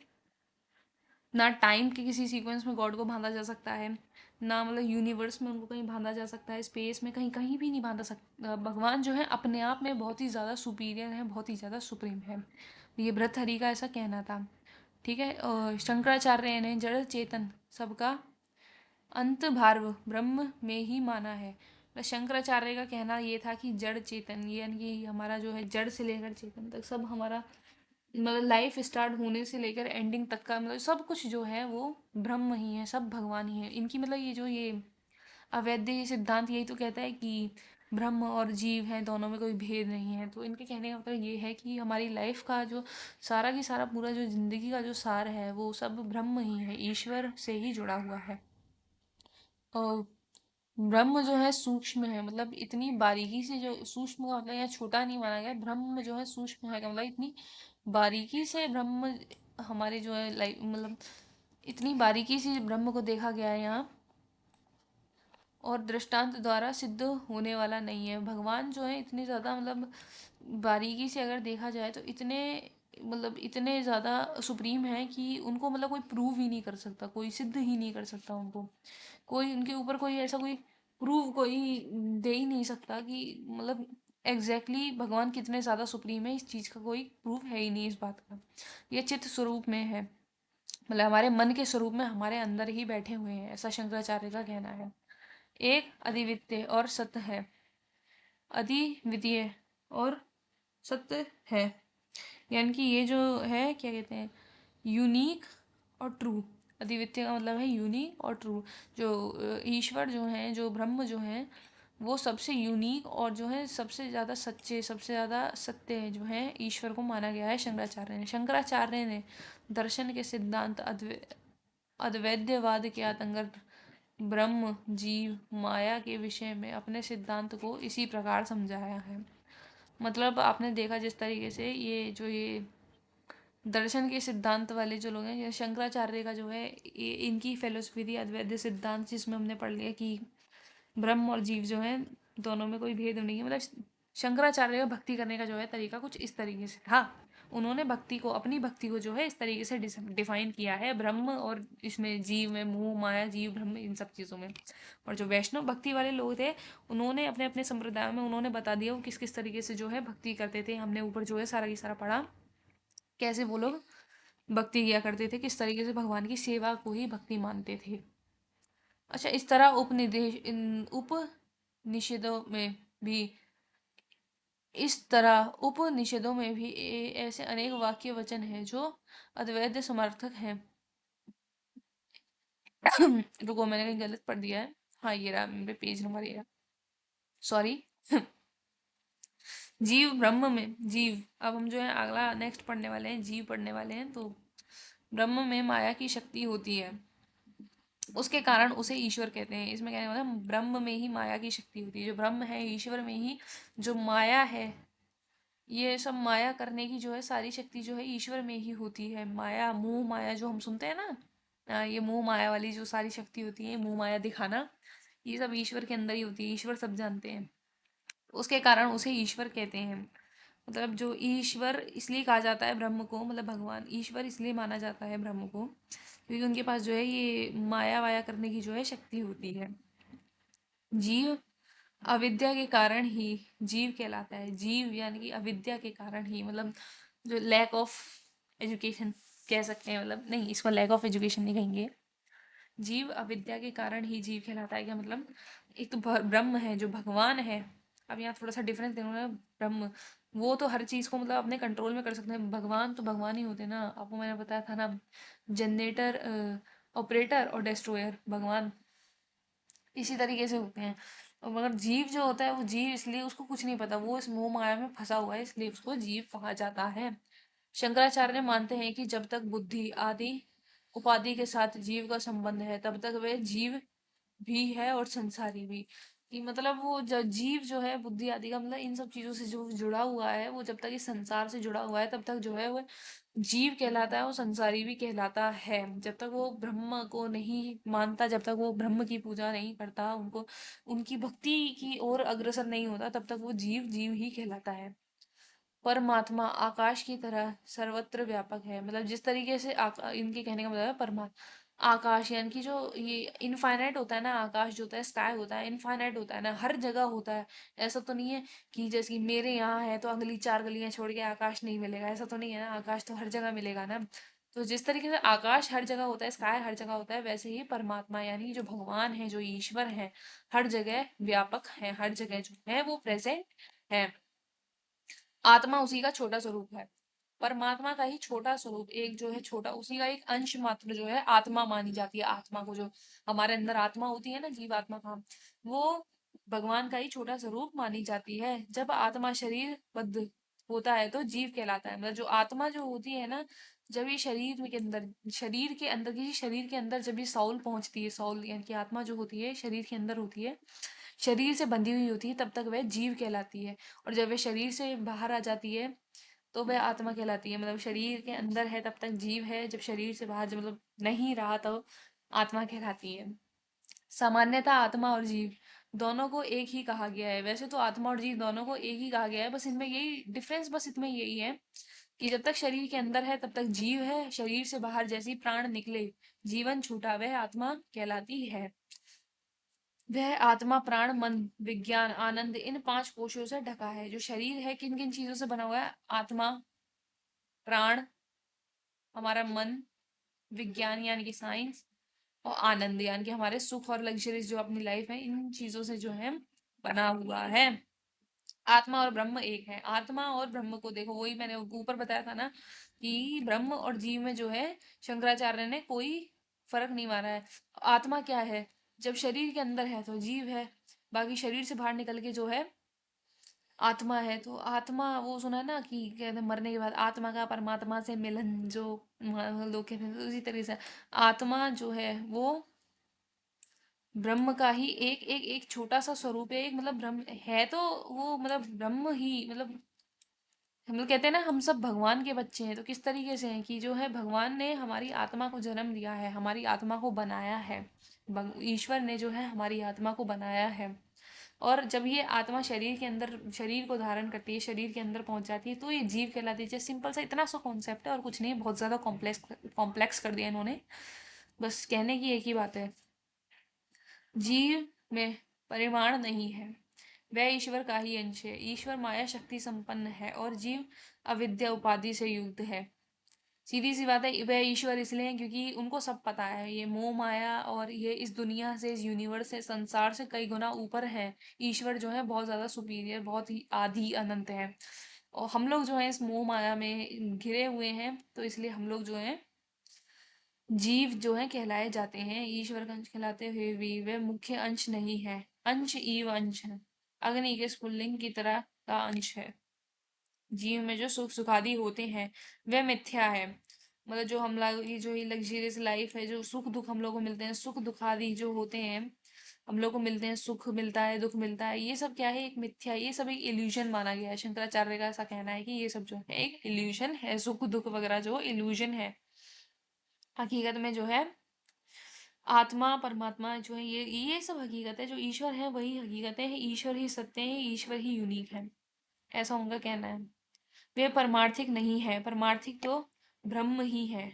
ना टाइम के किसी सीक्वेंस में गॉड को बांधा जा सकता है, ना मतलब यूनिवर्स में उनको कहीं बांधा जा सकता है, स्पेस में कहीं कहीं भी नहीं बांधा सकता। भगवान जो है अपने आप में बहुत ही ज़्यादा सुपीरियर है, बहुत ही ज़्यादा सुप्रीम है। ये भर्तृहरि का ऐसा कहना था। ठीक है, और शंकराचार्य ने जड़ चेतन सबका अंत भार्व ब्रह्म में ही माना है। तो शंकराचार्य का कहना ये था कि जड़ चेतन, ये यानी कि हमारा जो है जड़ से लेकर चेतन तक सब हमारा, मतलब लाइफ स्टार्ट होने से लेकर एंडिंग तक का, मतलब सब कुछ जो है वो ब्रह्म ही है, सब भगवान ही है। इनकी मतलब ये जो ये अवैध सिद्धांत यही तो कहता है कि ब्रह्म और जीव हैं, दोनों में कोई भेद नहीं है। तो इनके कहने का मतलब ये है कि हमारी लाइफ का जो सारा की सारा पूरा जो जिंदगी का जो सार है वो सब ब्रह्म ही है, ईश्वर से ही जुड़ा हुआ है। और ब्रह्म जो है सूक्ष्म है, मतलब इतनी बारीकी से, जो सूक्ष्म का मतलब यहाँ छोटा नहीं माना गया, ब्रह्म जो है सूक्ष्म है का मतलब इतनी बारीकी से ब्रह्म हमारे जो है लाइफ, मतलब इतनी बारीकी से ब्रह्म को देखा गया है यहाँ, और दृष्टांत द्वारा सिद्ध होने वाला नहीं है। भगवान जो है इतने ज़्यादा, मतलब बारीकी से अगर देखा जाए तो इतने, मतलब इतने ज़्यादा सुप्रीम है कि उनको मतलब कोई प्रूव ही नहीं कर सकता, कोई सिद्ध ही नहीं कर सकता उनको, कोई उनके ऊपर कोई ऐसा कोई प्रूव कोई दे ही नहीं सकता कि मतलब एग्जैक्टली exactly भगवान कितने ज़्यादा सुप्रीम है, इस चीज़ का कोई प्रूफ है ही नहीं इस बात का। ये चित्त स्वरूप में है, मतलब हमारे मन के स्वरूप में हमारे अंदर ही बैठे हुए हैं, ऐसा शंकराचार्य का कहना है। एक अद्वितीय और सत्य है, अद्वितीय और सत्य है, यानी कि ये जो है क्या कहते हैं, यूनिक और ट्रू। अद्वितीय का मतलब है यूनिक और ट्रू। जो ईश्वर जो है, जो ब्रह्म जो है, वो सबसे यूनिक और जो है सबसे ज़्यादा सच्चे, सबसे ज़्यादा सत्य जो है ईश्वर को माना गया है शंकराचार्य ने दर्शन के सिद्धांत अद्वैतवाद के अंतर्गत ब्रह्म जीव माया के विषय में अपने सिद्धांत को इसी प्रकार समझाया है। मतलब आपने देखा जिस तरीके से ये दर्शन के सिद्धांत वाले जो लोग हैं, ये शंकराचार्य का जो है, ये इनकी फिलोसफी थी अद्वैत सिद्धांत, जिसमें हमने पढ़ लिया कि ब्रह्म और जीव जो है दोनों में कोई भेद नहीं है। मतलब शंकराचार्य का भक्ति करने का जो है तरीका कुछ इस तरीके से था। उन्होंने भक्ति को, अपनी भक्ति को जो है इस तरीके से डिफाइन किया है, ब्रह्म और इसमें जीव में, मोह माया जीव ब्रह्म इन सब चीज़ों में। और जो वैष्णव भक्ति वाले लोग थे, उन्होंने अपने अपने संप्रदाय में उन्होंने बता दिया वो किस किस तरीके से जो है भक्ति करते थे। हमने ऊपर जो है सारा की सारा पढ़ा, कैसे वो लोग भक्ति किया करते थे, किस तरीके से भगवान की सेवा को ही भक्ति मानते थे। अच्छा, इस तरह उपनिषदों में भी उपनिषदों में भी ऐसे अनेक वाक्य वचन हैं जो अद्वैत समर्थक हैं। रुको, मैंने कहीं गलत पढ़ दिया है। हाँ, ये रहा मेरे पेज नंबर, ये रहा, सॉरी। जीव ब्रह्म में जीव, अब हम जो है अगला नेक्स्ट पढ़ने वाले हैं, जीव पढ़ने वाले हैं। तो ब्रह्म में माया की शक्ति होती है, उसके कारण उसे ईश्वर कहते हैं। इसमें कहने वाला ब्रह्म में ही माया की शक्ति होती है, जो ब्रह्म है ईश्वर में ही जो माया है, ये सब माया करने की जो है सारी शक्ति जो है ईश्वर में ही होती है। माया, मोह माया जो हम सुनते हैं ना, ये मोह माया वाली जो सारी शक्ति होती है, मोह माया दिखाना, ये सब ईश्वर के अंदर ही होती है, ईश्वर सब जानते हैं। उसके कारण उसे ईश्वर कहते हैं। मतलब जो ईश्वर इसलिए कहा जाता है ब्रह्म को, मतलब भगवान ईश्वर इसलिए माना जाता है ब्रह्म को, क्योंकि उनके पास जो है ये माया वाया करने की जो है शक्ति होती है। जीव अविद्या के कारण ही जीव कहलाता है। जीव यानी कि अविद्या के कारण ही, मतलब जो लैक ऑफ एजुकेशन कह सकते हैं, मतलब नहीं, इसको लैक ऑफ एजुकेशन नहीं कहेंगे। जीव अविद्या के कारण ही जीव कहलाता है। क्या मतलब, एक तो ब्रह्म है जो भगवान है। अब यहाँ थोड़ा सा डिफरेंस देखो, ब्रह्म वो तो हर चीज़ को मतलब अपने कंट्रोल में कर सकते हैं, भगवान तो भगवान ही होते हैं ना। आपको मैंने बताया था ना, जनरेटर, ऑपरेटर और डिस्ट्रॉयर भगवान इसी तरीके से होते हैं। और मगर जीव जो होता है वो जीव इसलिए उसको कुछ नहीं पता, वो इस मोह माया में फंसा हुआ है, इसलिए उसको जीव कहा जाता है। शंकराचार्य मानते हैं कि जब तक बुद्धि आदि उपाधि के साथ जीव का संबंध है, तब तक वह जीव भी है और संसारी भी। कि मतलब वो जब जीव जो है बुद्धि आदि का, मतलब इन सब चीजों से जो जुड़ा हुआ है, वो जब तक इस संसार से जुड़ा हुआ है तब तक जो है वो जीव कहलाता है, वो संसारी भी कहलाता है। जब तक वो ब्रह्म को नहीं मानता, जब तक वो ब्रह्म की पूजा नहीं करता, उनको उनकी भक्ति की ओर अग्रसर नहीं होता, तब तक वो जीव जीव ही कहलाता है। परमात्मा आकाश की तरह सर्वत्र व्यापक है। मतलब जिस तरीके से इनके कहने का मतलब है परमात्मा आकाश, यानी कि जो ये इनफाइनाइट होता है ना, आकाश जो होता है, स्काई होता है, इनफाइनाइट होता है ना, हर जगह होता है। ऐसा तो नहीं है कि जैसे कि मेरे यहाँ है तो अगली 4 गलियां छोड़ के आकाश नहीं मिलेगा, ऐसा तो नहीं है ना, आकाश तो हर जगह मिलेगा ना। तो जिस तरीके से आकाश हर जगह होता है, स्काई हर जगह होता है, वैसे ही परमात्मा यानी जो भगवान है, जो ईश्वर है, हर जगह व्यापक है, हर जगह जो है वो प्रेजेंट है। आत्मा उसी का छोटा स्वरूप है। परमात्मा का ही छोटा स्वरूप, एक जो है छोटा, उसी का एक अंश मात्र जो है आत्मा मानी जाती है। आत्मा को, जो हमारे अंदर आत्मा होती है ना, जीव आत्मा का, वो भगवान का ही छोटा स्वरूप मानी जाती है। जब आत्मा शरीर बद्ध होता है तो जीव कहलाता है। मतलब जो आत्मा जो होती है ना, जब ये शरीर के अंदर किसी शरीर के अंदर जब ये साउल पहुंचती है, साउल यानी कि आत्मा जो होती है शरीर के अंदर होती है, शरीर से बंधी हुई होती है, तब तक वह जीव कहलाती है। और जब वह शरीर से बाहर आ जाती है तो वह आत्मा कहलाती है। मतलब शरीर के अंदर है तब तक जीव है, जब शरीर से बाहर जब मतलब नहीं रहा तो आत्मा कहलाती है। सामान्यतः आत्मा और जीव दोनों को एक ही कहा गया है। वैसे तो आत्मा और जीव दोनों को एक ही कहा गया है, बस इनमें यही डिफरेंस, बस इतने यही है कि जब तक शरीर के अंदर है तब तक जीव है, शरीर से बाहर जैसे ही प्राण निकले, जीवन छूटा, वह आत्मा कहलाती है। वह आत्मा प्राण मन विज्ञान आनंद इन 5 कोशों से ढका है। जो शरीर है किन किन चीजों से बना हुआ है? आत्मा, प्राण, हमारा मन, विज्ञान यानी कि साइंस, और आनंद यानी कि हमारे सुख और लग्जरीज जो अपनी लाइफ है, इन चीजों से जो है बना हुआ है। आत्मा और ब्रह्म एक है। आत्मा और ब्रह्म को देखो, वही मैंने ऊपर बताया था ना कि ब्रह्म और जीव में जो है शंकराचार्य ने कोई फर्क नहीं माना है। आत्मा क्या है? जब शरीर के अंदर है तो जीव है, बाकी शरीर से बाहर निकल के जो है आत्मा है। तो आत्मा, वो सुना है ना कि कहते हैं मरने के बाद आत्मा का परमात्मा से मिलन, जो लोग कहते हैं, तो उसी तरह से आत्मा जो है वो ब्रह्म का ही एक एक एक छोटा सा स्वरूप है, एक मतलब ब्रह्म है तो वो मतलब ब्रह्म ही मतलब हम लोग कहते हैं ना हम सब भगवान के बच्चे हैं, तो किस तरीके से हैं कि जो है भगवान ने हमारी आत्मा को जन्म दिया है, हमारी आत्मा को बनाया है। ईश्वर ने जो है हमारी आत्मा को बनाया है। और जब ये आत्मा शरीर के अंदर शरीर को धारण करती है, शरीर के अंदर पहुंच जाती है, तो ये जीव कहलाती है। सिंपल सा इतना सा कॉन्सेप्ट है और कुछ नहीं, बहुत ज्यादा कॉम्प्लेक्स कॉम्प्लेक्स कर दिया इन्होंने। बस कहने की एक ही बात है, जीव में परिमाण नहीं है, वह ईश्वर का ही अंश है। ईश्वर माया शक्ति संपन्न है और जीव अविद्या उपाधि से युक्त है। सीधी सी बात है, वह ईश्वर इसलिए हैं क्योंकि उनको सब पता है, ये मोह माया और ये इस दुनिया से, इस यूनिवर्स से, संसार से कई गुना ऊपर है। ईश्वर जो है बहुत ज्यादा सुपीरियर, बहुत ही आदि अनंत है। और हम लोग जो है इस मोह माया में घिरे हुए हैं, तो इसलिए हम लोग जो है जीव जो है कहलाए जाते हैं। ईश्वर का अंश कहलाते हुए भी वे मुख्य अंश नहीं है। अंश ईव अंश है, अग्नि के स्फुल्लिंग की तरह का अंश है। जीव में जो सुख सुखादि होते हैं वह मिथ्या है। मतलब जो हम लोग ये जो ये लग्जरियस लाइफ है, जो सुख दुख हम लोग को मिलते हैं, सुख दुखादि जो होते हैं हम लोग को मिलते हैं, सुख मिलता है, दुख मिलता है, ये सब क्या है, एक मिथ्या, ये सब एक इल्यूजन माना गया है। शंकराचार्य का ऐसा कहना है कि ये सब जो है एक इल्यूजन है, सुख दुख वगैरह जो इल्यूजन है। हकीकत में जो है आत्मा परमात्मा जो है ये सब हकीकत है, जो ईश्वर है वही हकीकत है, ईश्वर ही सत्य है, ईश्वर ही यूनिक है, ऐसा उनका कहना है। वे परमार्थिक नहीं है, परमार्थिक तो ब्रह्म ही है।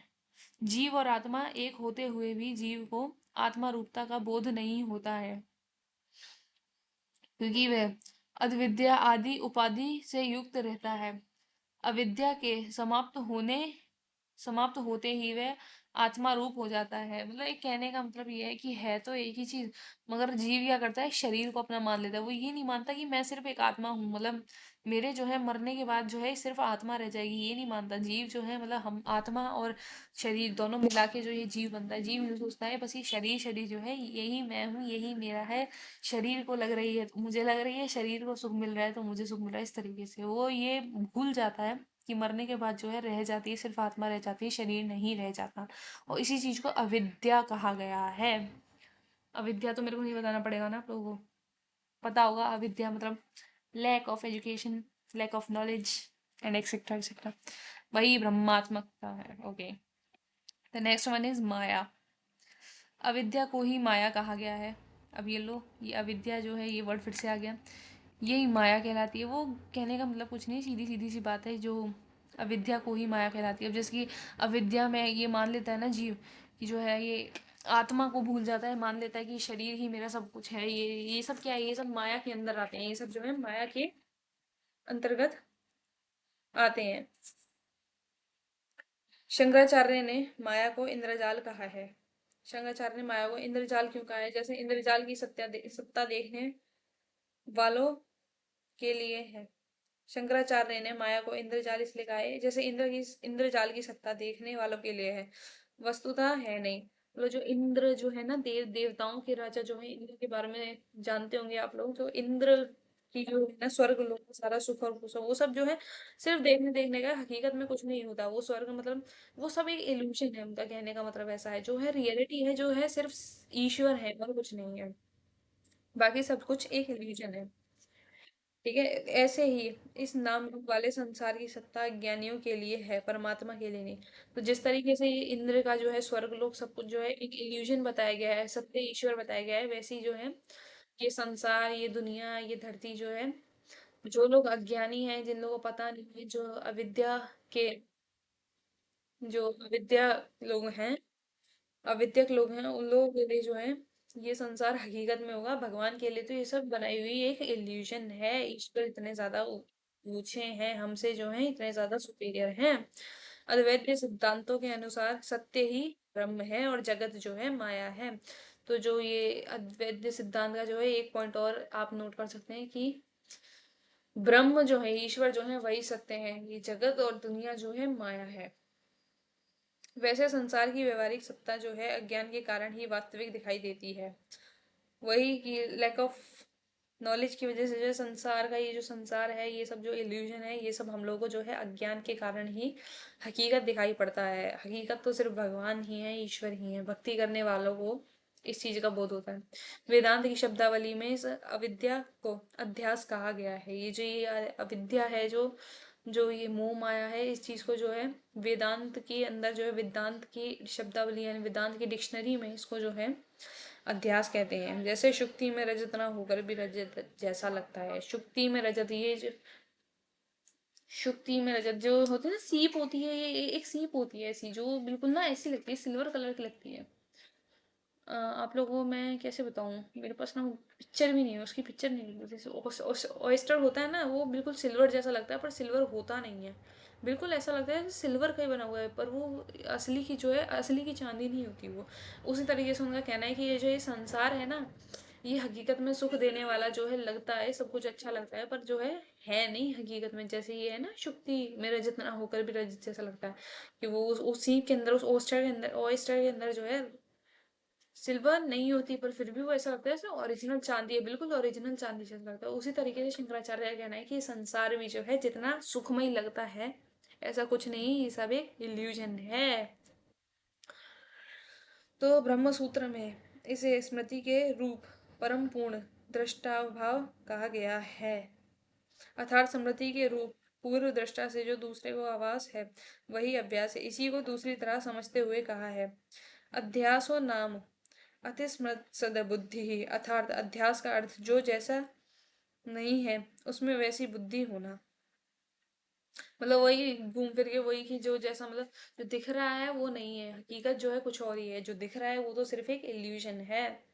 जीव और आत्मा एक होते हुए भी जीव को आत्मा रूपता का बोध नहीं होता है, क्योंकि वह अविद्या आदि उपाधि से युक्त रहता है। अविद्या के समाप्त होते ही वह आत्मा रूप हो जाता है। मतलब एक कहने का मतलब ये है कि है तो एक ही चीज, मगर जीव क्या करता है, शरीर को अपना मान लेता है। वो ये नहीं मानता कि मैं सिर्फ एक आत्मा हूँ, मतलब मेरे जो है मरने के बाद जो है सिर्फ आत्मा रह जाएगी, ये नहीं मानता जीव जो है। मतलब हम आत्मा और शरीर दोनों मिला के जो ये जीव बनता है, जीव ये सोचता है बस ये शरीर शरीर जो है यही मैं हूँ, यही मेरा है। शरीर को लग रही है मुझे लग रही है, शरीर को सुख मिल रहा है तो मुझे सुख मिल रहा है। इस तरीके से वो ये भूल जाता है कि मरने के बाद जो है रह जाती है सिर्फ आत्मा, रह जाती है, शरीर नहीं रह जाता। और इसी चीज को अविद्या कहा गया है। अविद्या तो मेरे को नहीं बताना पड़ेगा ना, आप लोगों को पता होगा। अविद्या मतलब lack of education, lack of knowledge and etcetera etcetera, वही ब्रह्मात्मकता है। Okay, the next one is माया। अविद्या को ही माया कहा गया है। अब ये लो, ये अविद्या जो है ये वर्ड फिर से आ गया, यही माया कहलाती है। वो कहने का मतलब कुछ नहीं, सीधी सीधी सी बात है, जो अविद्या को ही माया कहलाती है। अब जैसे कि अविद्या में ये मान लेता है ना जीव कि जो है ये आत्मा को भूल जाता है, मान लेता है कि शरीर ही मेरा सब कुछ है। ये सब क्या है, ये सब माया के अंदर आते हैं, ये सब जो है माया के अंतर्गत आते हैं। शंकराचार्य ने माया को इंद्रजाल कहा है। शंकराचार्य ने माया को इंद्रजाल क्यों कहा है? जैसे इंद्रजाल की सत्ता देखने वालों के लिए है। शंकराचार्य ने माया को इंद्रजाल इसलिए कहा है जैसे इंद्रजाल की सत्ता देखने वालों के लिए है, वस्तुतः है नहीं। मतलब जो इंद्र जो है ना, देवताओं के राजा जो है, इंद्र के बारे में जानते होंगे आप लोग। जो इंद्र की जो है ना स्वर्ग लोक का सारा सुख और कुछ वो सब जो है सिर्फ देखने देखने का, हकीकत में कुछ नहीं होता वो स्वर्ग। मतलब वो सब एक इल्यूशन है, उनका कहने का मतलब ऐसा है। जो है रियलिटी है जो है सिर्फ ईश्वर है और कुछ नहीं है, बाकी सब कुछ एक इल्यूजन है। ठीक है, ऐसे ही इस नाम रूप वाले संसार की सत्ता ज्ञानियों के लिए है, परमात्मा के लिए नहीं। तो जिस तरीके से ये इंद्र का जो है स्वर्ग लोक सब कुछ जो है एक इल्यूजन बताया गया है, सत्य ईश्वर बताया गया है, वैसे ही जो है ये संसार, ये दुनिया, ये धरती जो है, जो लोग अज्ञानी हैं, जिन लोगों को पता नहीं है, के जो अविद्या लोग हैं, अविद्यक लोग हैं, उन लोगों के लिए जो है ये संसार हकीकत में होगा। भगवान के लिए तो ये सब बनाई हुई एक इल्यूजन है। ईश्वर इतने ज्यादा ऊंचे हैं हमसे, जो है इतने ज्यादा सुपीरियर हैं। अद्वैत सिद्धांतों के अनुसार सत्य ही ब्रह्म है और जगत जो है माया है। तो जो ये अद्वैत सिद्धांत का जो है एक पॉइंट और आप नोट कर सकते हैं कि ब्रह्म जो है, ईश्वर जो है वही सत्य है, ये जगत और दुनिया जो है माया है। वैसे संसार की व्यवहारिक सत्ता जो है अज्ञान के कारण ही वास्तविक दिखाई देती है। वही कि लैक ऑफ नॉलेज की वजह से जो है संसार का, ये जो संसार है, ये सब जो इल्यूजन है, ये सब हम लोगों को जो है अज्ञान के कारण ही हकीकत दिखाई पड़ता है। हकीकत तो सिर्फ भगवान ही है, ईश्वर ही है। भक्ति करने वालों को इस चीज का बोध होता है। वेदांत की शब्दावली में इस अविद्या को अध्यास कहा गया है। ये अविद्या है, जो जो ये मोह माया है, इस चीज को जो है वेदांत के अंदर जो है, वेदांत की शब्दावली यानी वेदांत की डिक्शनरी में इसको जो है अध्यास कहते हैं। जैसे शुक्ति में रजत ना होकर भी रजत जैसा लगता है। शुक्ति में रजत, ये जो शुक्ति में रजत जो होती है ना, सीप होती है, ये एक सीप होती है ऐसी, जो बिल्कुल ना ऐसी लगती है, सिल्वर कलर की लगती है। आप लोगों को मैं कैसे बताऊं, मेरे पास ना पिक्चर भी नहीं है, उसकी पिक्चर नहीं है। जैसे ऑयस्टर होता है ना, वो बिल्कुल सिल्वर जैसा लगता है, पर सिल्वर होता नहीं है। बिल्कुल ऐसा लगता है सिल्वर का ही बना हुआ है, पर वो असली की जो है, असली की चांदी नहीं होती वो। उसी तरीके से उनका कहना है कि ये जो ये संसार है ना, ये हकीकत में सुख देने वाला जो है, लगता है सब कुछ अच्छा लगता है, पर जो है नहीं हकीकत में। जैसे ये है ना, शुक्ति में रजत ना होकर भी रजत जैसा लगता है, कि वो उस सीप के अंदर, उस ऑयस्टर के अंदर जो है सिल्वर नहीं होती, पर फिर भी वो ऐसा लगता है जैसे ओरिजिनल चांदी है, बिल्कुल ओरिजिनल चांदी जैसा लगता है। उसी तरीके से शंकराचार्य का कहना है कि संसार भी जो है जितना सुखमय लगता है, ऐसा कुछ नहीं, ये सब एक इल्यूजन है। तो ब्रह्म सूत्र में इसे स्मृति के रूप परम पूर्ण दृष्टाभाव कहा गया है, अर्थात स्मृति के रूप पूर्व दृष्टा से जो दूसरे को आभास है, वही अभ्यास है। इसी को दूसरी तरह समझते हुए कहा है, अध्यासो नाम अतिस्मृत सदबुद्धि ही, अर्थात अध्यास का अर्थ जो जैसा नहीं है उसमें वैसी बुद्धि होना। मतलब वही घूम फिर के वही, कि जो जैसा, मतलब जो दिख रहा है वो नहीं है, हकीकत जो है कुछ और ही है, जो दिख रहा है वो तो सिर्फ एक इल्यूजन है।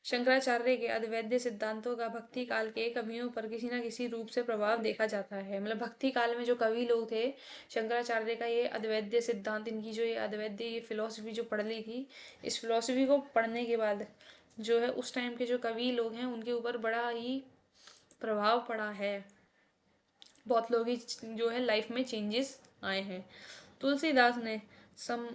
शंकराचार्य के अद्वैत सिद्धांतों का भक्ति काल के कवियों पर किसी न किसी रूप से प्रभाव देखा जाता है। मतलब भक्ति काल में जो कवि लोग थे, शंकराचार्य का ये अद्वैत सिद्धांत, इनकी जो ये अद्वैत ये फिलोसफी जो पढ़ ली थी, इस फिलोसफी को पढ़ने के बाद जो है उस टाइम के जो कवि लोग हैं उनके ऊपर बड़ा ही प्रभाव पड़ा है। बहुत लोग ही जो है लाइफ में चेंजेस आए हैं। तुलसीदास ने सम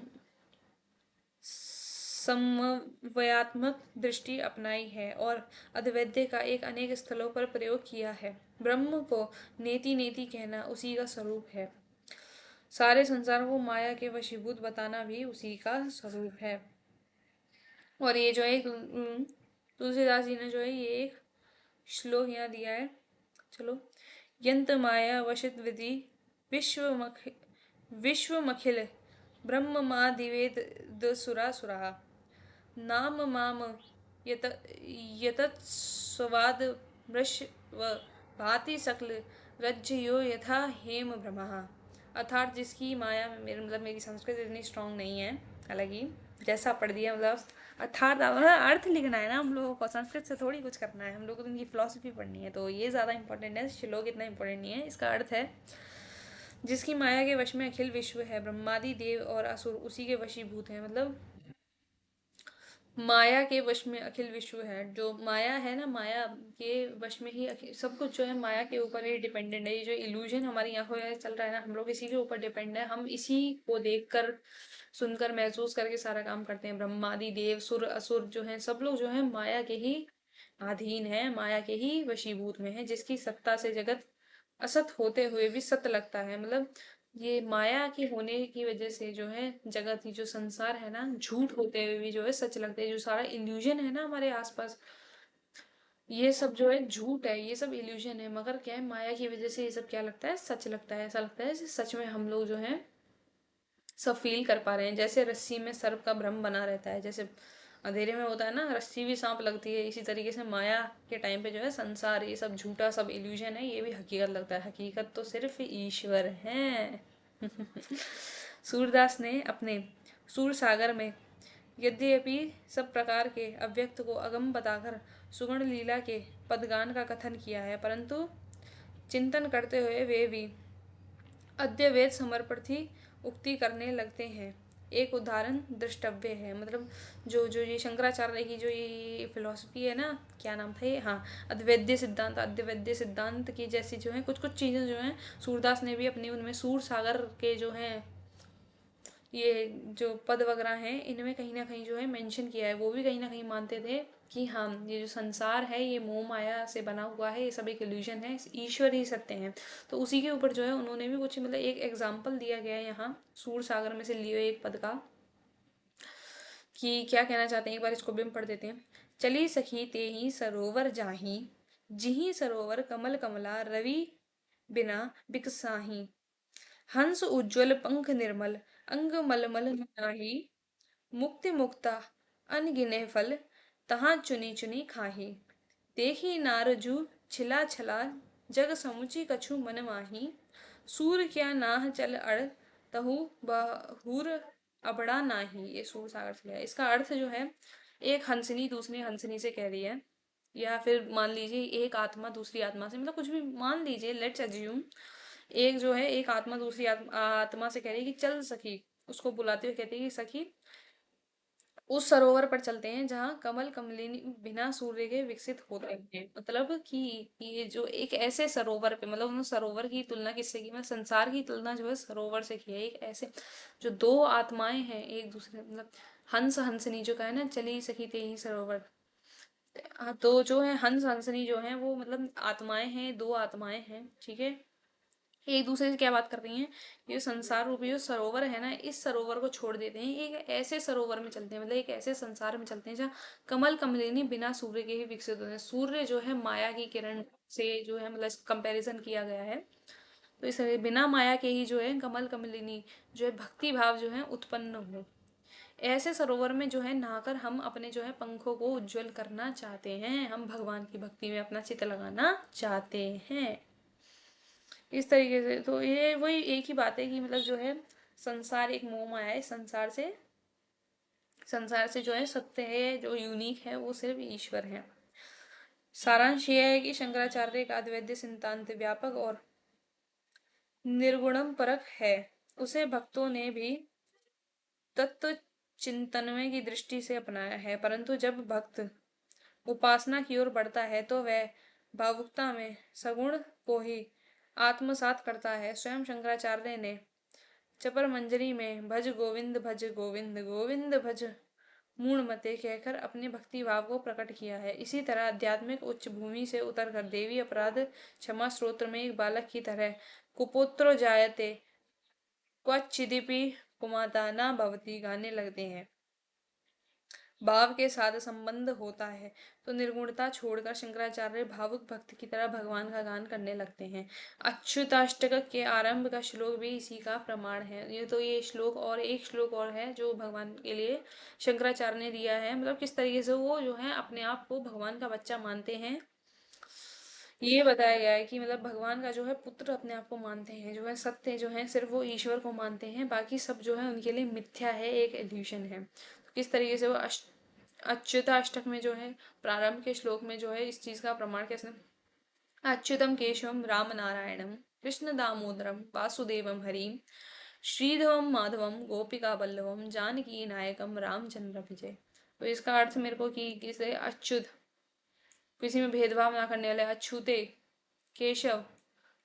समन्वयात्मक दृष्टि अपनाई है और अद्वैत का एक अनेक स्थलों पर प्रयोग किया है। ब्रह्म को नेति नेति कहना उसी का स्वरूप है। सारे संसार को माया के वशीभूत बताना भी उसी का स्वरूप है। और ये जो है तुलसीदास जी ने जो है ये एक श्लोक यहाँ दिया है। चलो, यंत माया वशित विधि विश्वमखिल ब्रह्म मा दिवेद सुरा सुरा नाम माम यत यतत्स्वाद मृष्व भाति सकल रज्जयो यथा हेम भ्रमः। अर्थात जिसकी माया में मेरे, मतलब मेरी संस्कृत इतनी स्ट्रांग नहीं है, हालांकि जैसा पढ़ दिया, मतलब अर्थात अर्थ लिखना है ना हम लोगों को, संस्कृत से थोड़ी कुछ करना है, हम लोगों को तो इनकी फिलोसफी पढ़नी है, तो ये ज़्यादा इंपॉर्टेंट है, श्लोक इतना इंपॉर्टेंट नहीं है। इसका अर्थ है, जिसकी माया के वश में अखिल विश्व है, ब्रह्मादि देव और असुर उसी के वशीभूत हैं। मतलब माया के वश में अखिल विश्व है, जो माया है ना, माया के वश में ही सब कुछ जो है माया के ऊपर ही डिपेंडेंट है। ये जो इल्यूजन हमारी आंखों में चल रहा है ना, हम लोग इसी के ऊपर डिपेंड है, हम इसी को देखकर सुनकर महसूस करके सारा काम करते हैं। ब्रह्मादि देव सुर असुर जो हैं, सब लोग जो है माया के ही अधीन है, माया के ही वशीभूत में है, जिसकी सत्ता से जगत असत होते हुए भी सत्य लगता है। मतलब ये माया के होने की वजह से जो है जगत, ही जो संसार है ना, झूठ होते हुए भी जो है सच लगते हैं। जो सारा इल्यूजन है ना हमारे आसपास, ये सब जो है झूठ है, ये सब इल्यूजन है, मगर क्या है, माया की वजह से ये सब क्या लगता है, सच लगता है। ऐसा लगता है जैसे सच में हम लोग जो है सब फील कर पा रहे हैं। जैसे रस्सी में सर्प का भ्रम बना रहता है, जैसे अंधेरे में होता है ना, रस्सी भी सांप लगती है, इसी तरीके से माया के टाइम पे जो है संसार, ये सब झूठा, सब इल्यूजन है, ये भी हकीकत लगता है। हकीकत तो सिर्फ ईश्वर है। सूरदास ने अपने सूर सागर में यद्यपि सब प्रकार के अव्यक्त को अगम बताकर सुगण लीला के पदगान का कथन किया है, परंतु चिंतन करते हुए वे भी अद्वैत समर्पण उक्ति करने लगते हैं। एक उदाहरण द्रष्टव्य है। मतलब जो जो ये शंकराचार्य की जो ये फिलॉसफी है ना, क्या नाम था ये, हाँ, अद्वैत सिद्धांत की जैसी जो है कुछ कुछ चीज़ें जो हैं, सूरदास ने भी अपनी उनमें सूर सागर के जो हैं ये जो पद वगैरह हैं, इनमें कहीं ना कहीं जो है मेंशन किया है। वो भी कहीं ना कहीं मानते थे कि हाँ, ये जो संसार है ये मोह माया से बना हुआ है, ये सब एक इल्यूजन है, ईश्वर ही सत्य है। तो उसी के ऊपर जो है उन्होंने भी कुछ, मतलब एक एग्जाम्पल दिया गया है यहाँ सूर सागर में से लिए हुए एक पद का, कि क्या कहना चाहते हैं, एक बार इसको भी हम पढ़ देते हैं। चली सखी तेहि सरोवर जाहि, जिहि सरोवर कमल कमला रवि बिना बिकसाही। हंस उज्ज्वल पंख निर्मल, अंग मलमल नाही। मुक्ति मुक्ता अनगिने फल, तहाँ चुनी चुनी खाही। देखी नारजू छिला छला, जग समुचि कछु मन माही। सूर क्या नाह चल अड़, तहु बहुर अबड़ा नाही। ये सूर सागर से है। इसका अर्थ जो है, एक हंसनी दूसरी हंसनी से कह रही है, या फिर मान लीजिए एक आत्मा दूसरी आत्मा से, मतलब कुछ भी मान लीजिए, लेट्स अज्यूम। एक जो है, एक आत्मा दूसरी आत्मा से कह रही है कि चल सखी, उसको बुलाते हुए कहती है कि सखी, उस सरोवर पर चलते हैं जहाँ कमल कमलिनी बिना सूर्य के विकसित होते हैं। मतलब कि ये जो एक ऐसे सरोवर पे, मतलब उन्होंने सरोवर की तुलना किससे की, मतलब संसार की तुलना जो है सरोवर से की है। एक ऐसे जो दो आत्माएं हैं एक दूसरे, मतलब हंस हंसनी जो कहा है ना, चली सखी ते ही सरोवर। हाँ, तो जो है हंस हंसनी जो है वो मतलब आत्माएं हैं, दो आत्माएं हैं, ठीक है। एक दूसरे से क्या बात कर रही हैं, ये संसार रूपी जो सरोवर है ना, इस सरोवर को छोड़ देते हैं, एक ऐसे सरोवर में चलते हैं, मतलब एक ऐसे संसार में चलते हैं जहाँ कमल कमलिनी बिना सूर्य के ही विकसित होते हैं। सूर्य जो है माया की किरण से जो है, मतलब कंपैरिजन किया गया है। तो इस बिना माया के ही जो है कमल कमलिनी जो है भक्ति भाव जो है उत्पन्न हो। ऐसे सरोवर में जो है नहाकर हम अपने जो है पंखों को उज्जवल करना चाहते हैं, हम भगवान की भक्ति में अपना चित्त लगाना चाहते हैं। इस तरीके से तो ये वही एक ही बात है कि मतलब जो है संसार एक मोह माया है। संसार से जो है सत्य है, जो यूनिक है, वो सिर्फ ईश्वर है। सारांश ये है कि शंकराचार्य का अद्वैत सिद्धांत व्यापक और निर्गुणम परक है। उसे भक्तों ने भी तत्व चिंतन की दृष्टि से अपनाया है, परंतु जब भक्त उपासना की ओर बढ़ता है तो वह भावुकता में सगुण को ही आत्मसात करता है। स्वयं शंकराचार्य ने चपर मंजरी में भज गोविंद गोविंद भज मूण मते कहकर अपने भक्ति भाव को प्रकट किया है। इसी तरह आध्यात्मिक उच्च भूमि से उतरकर देवी अपराध क्षमा स्त्रोत्र में एक बालक की तरह कुपुत्रो जायते क्वचिदिपि कुमाता न भवती गाने लगते हैं। भाव के साथ संबंध होता है तो निर्गुणता छोड़कर शंकराचार्य भावुक भक्त की तरह भगवान का गान करने लगते हैं। अच्युताष्टक के आरंभ का श्लोक भी इसी का प्रमाण है। ये श्लोक और एक श्लोक और है जो भगवान के लिए शंकराचार्य ने दिया है, मतलब किस तरीके से वो जो है अपने आप को भगवान का बच्चा मानते हैं। ये बताया गया है कि मतलब भगवान का जो है पुत्र अपने आप को मानते हैं, जो है सत्य जो है सिर्फ वो ईश्वर को मानते हैं, बाकी सब जो है उनके लिए मिथ्या है, एक इल्यूशन है। तो किस तरीके से वो अच्युताष्टक में जो है प्रारंभ के श्लोक में जो है इस चीज का प्रमाण कैसे, अच्युतम केशवम राम नारायणम कृष्ण दामोदरम वासुदेवम हरिम श्रीधवम माधवम गोपिका बल्लभम जानकी नायकम रामचंद्र विजय। तो इसका अर्थ मेरे को कि किसे अच्युत, किसी में भेदभाव ना करने वाले, अछूते, केशव,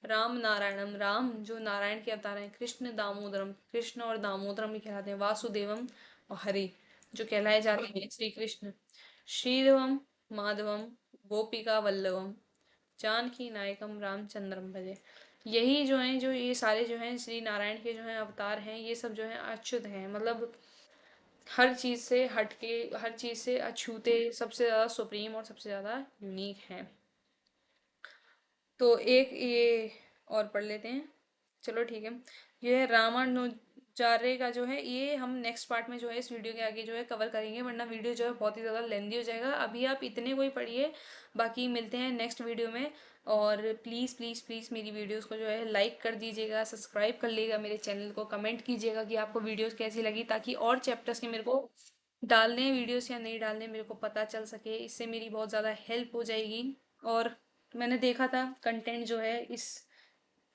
राम नारायणम, राम जो नारायण के अवतार हैं, कृष्ण दामोदरम, कृष्ण और दामोदरम भी कहलाते हैं, वासुदेवम और हरि जो कहलाए जाते हैं श्री कृष्ण, श्रीधवम माधवम गोपिका वल्लभम जानकी नायकम रामचंद्रम भजे। यही जो है, जो ये सारे जो हैं श्री नारायण के जो है अवतार हैं, ये सब जो है अच्युत हैं, मतलब हर चीज से हटके, हर चीज से अछूते, सबसे ज्यादा सुप्रीम और सबसे ज्यादा यूनिक हैं। तो एक ये और पढ़ लेते हैं, चलो ठीक है। ये है रामानुजाचार्य का जो है, ये हम नेक्स्ट पार्ट में जो है इस वीडियो के आगे जो है कवर करेंगे, वरना वीडियो जो है बहुत ही ज़्यादा लेंदी हो जाएगा। अभी आप इतने को ही पढ़िए, बाकी मिलते हैं नेक्स्ट वीडियो में। और प्लीज़ प्लीज़ प्लीज़ मेरी वीडियोस को जो है लाइक कर दीजिएगा, सब्सक्राइब कर लीजिएगा मेरे चैनल को, कमेंट कीजिएगा कि आपको वीडियोस कैसी लगी, ताकि और चैप्टर्स के मेरे को डालने हैं वीडियोस या नहीं डालने मेरे को पता चल सके। इससे मेरी बहुत ज़्यादा हेल्प हो जाएगी। और मैंने देखा था कंटेंट जो है इस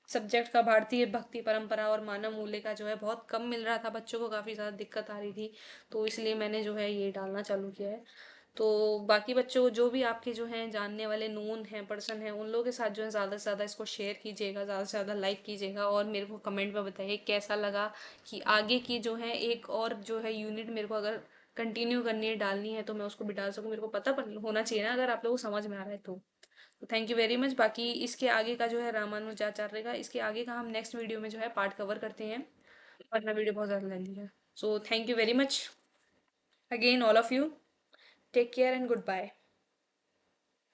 सब्जेक्ट का, भारतीय भक्ति परंपरा और मानव मूल्य का जो है बहुत कम मिल रहा था, बच्चों को काफ़ी ज़्यादा दिक्कत आ रही थी, तो इसलिए मैंने जो है ये डालना चालू किया है। तो बाकी बच्चों को, जो भी आपके जो हैं जानने वाले नोन हैं, पर्सन हैं, उन लोगों के साथ जो है ज़्यादा से ज़्यादा इसको शेयर कीजिएगा, ज़्यादा से ज़्यादा लाइक कीजिएगा, और मेरे को कमेंट में बताइए कैसा लगा, कि आगे की जो है एक और जो है यूनिट मेरे को अगर कंटिन्यू करनी है, डालनी है, तो मैं उसको भी डाल सकूँ। मेरे को पता होना चाहिए ना, अगर आप लोगों को समझ में आ रहा है तो थैंक यू वेरी मच। बाकी इसके आगे का जो है रामानुजाचार्य का, इसके आगे का हम नेक्स्ट वीडियो में जो है पार्ट कवर करते हैं, वरना वीडियो बहुत ज़्यादा लेंदी है। So thank you very much. Again, all of you, take care and goodbye.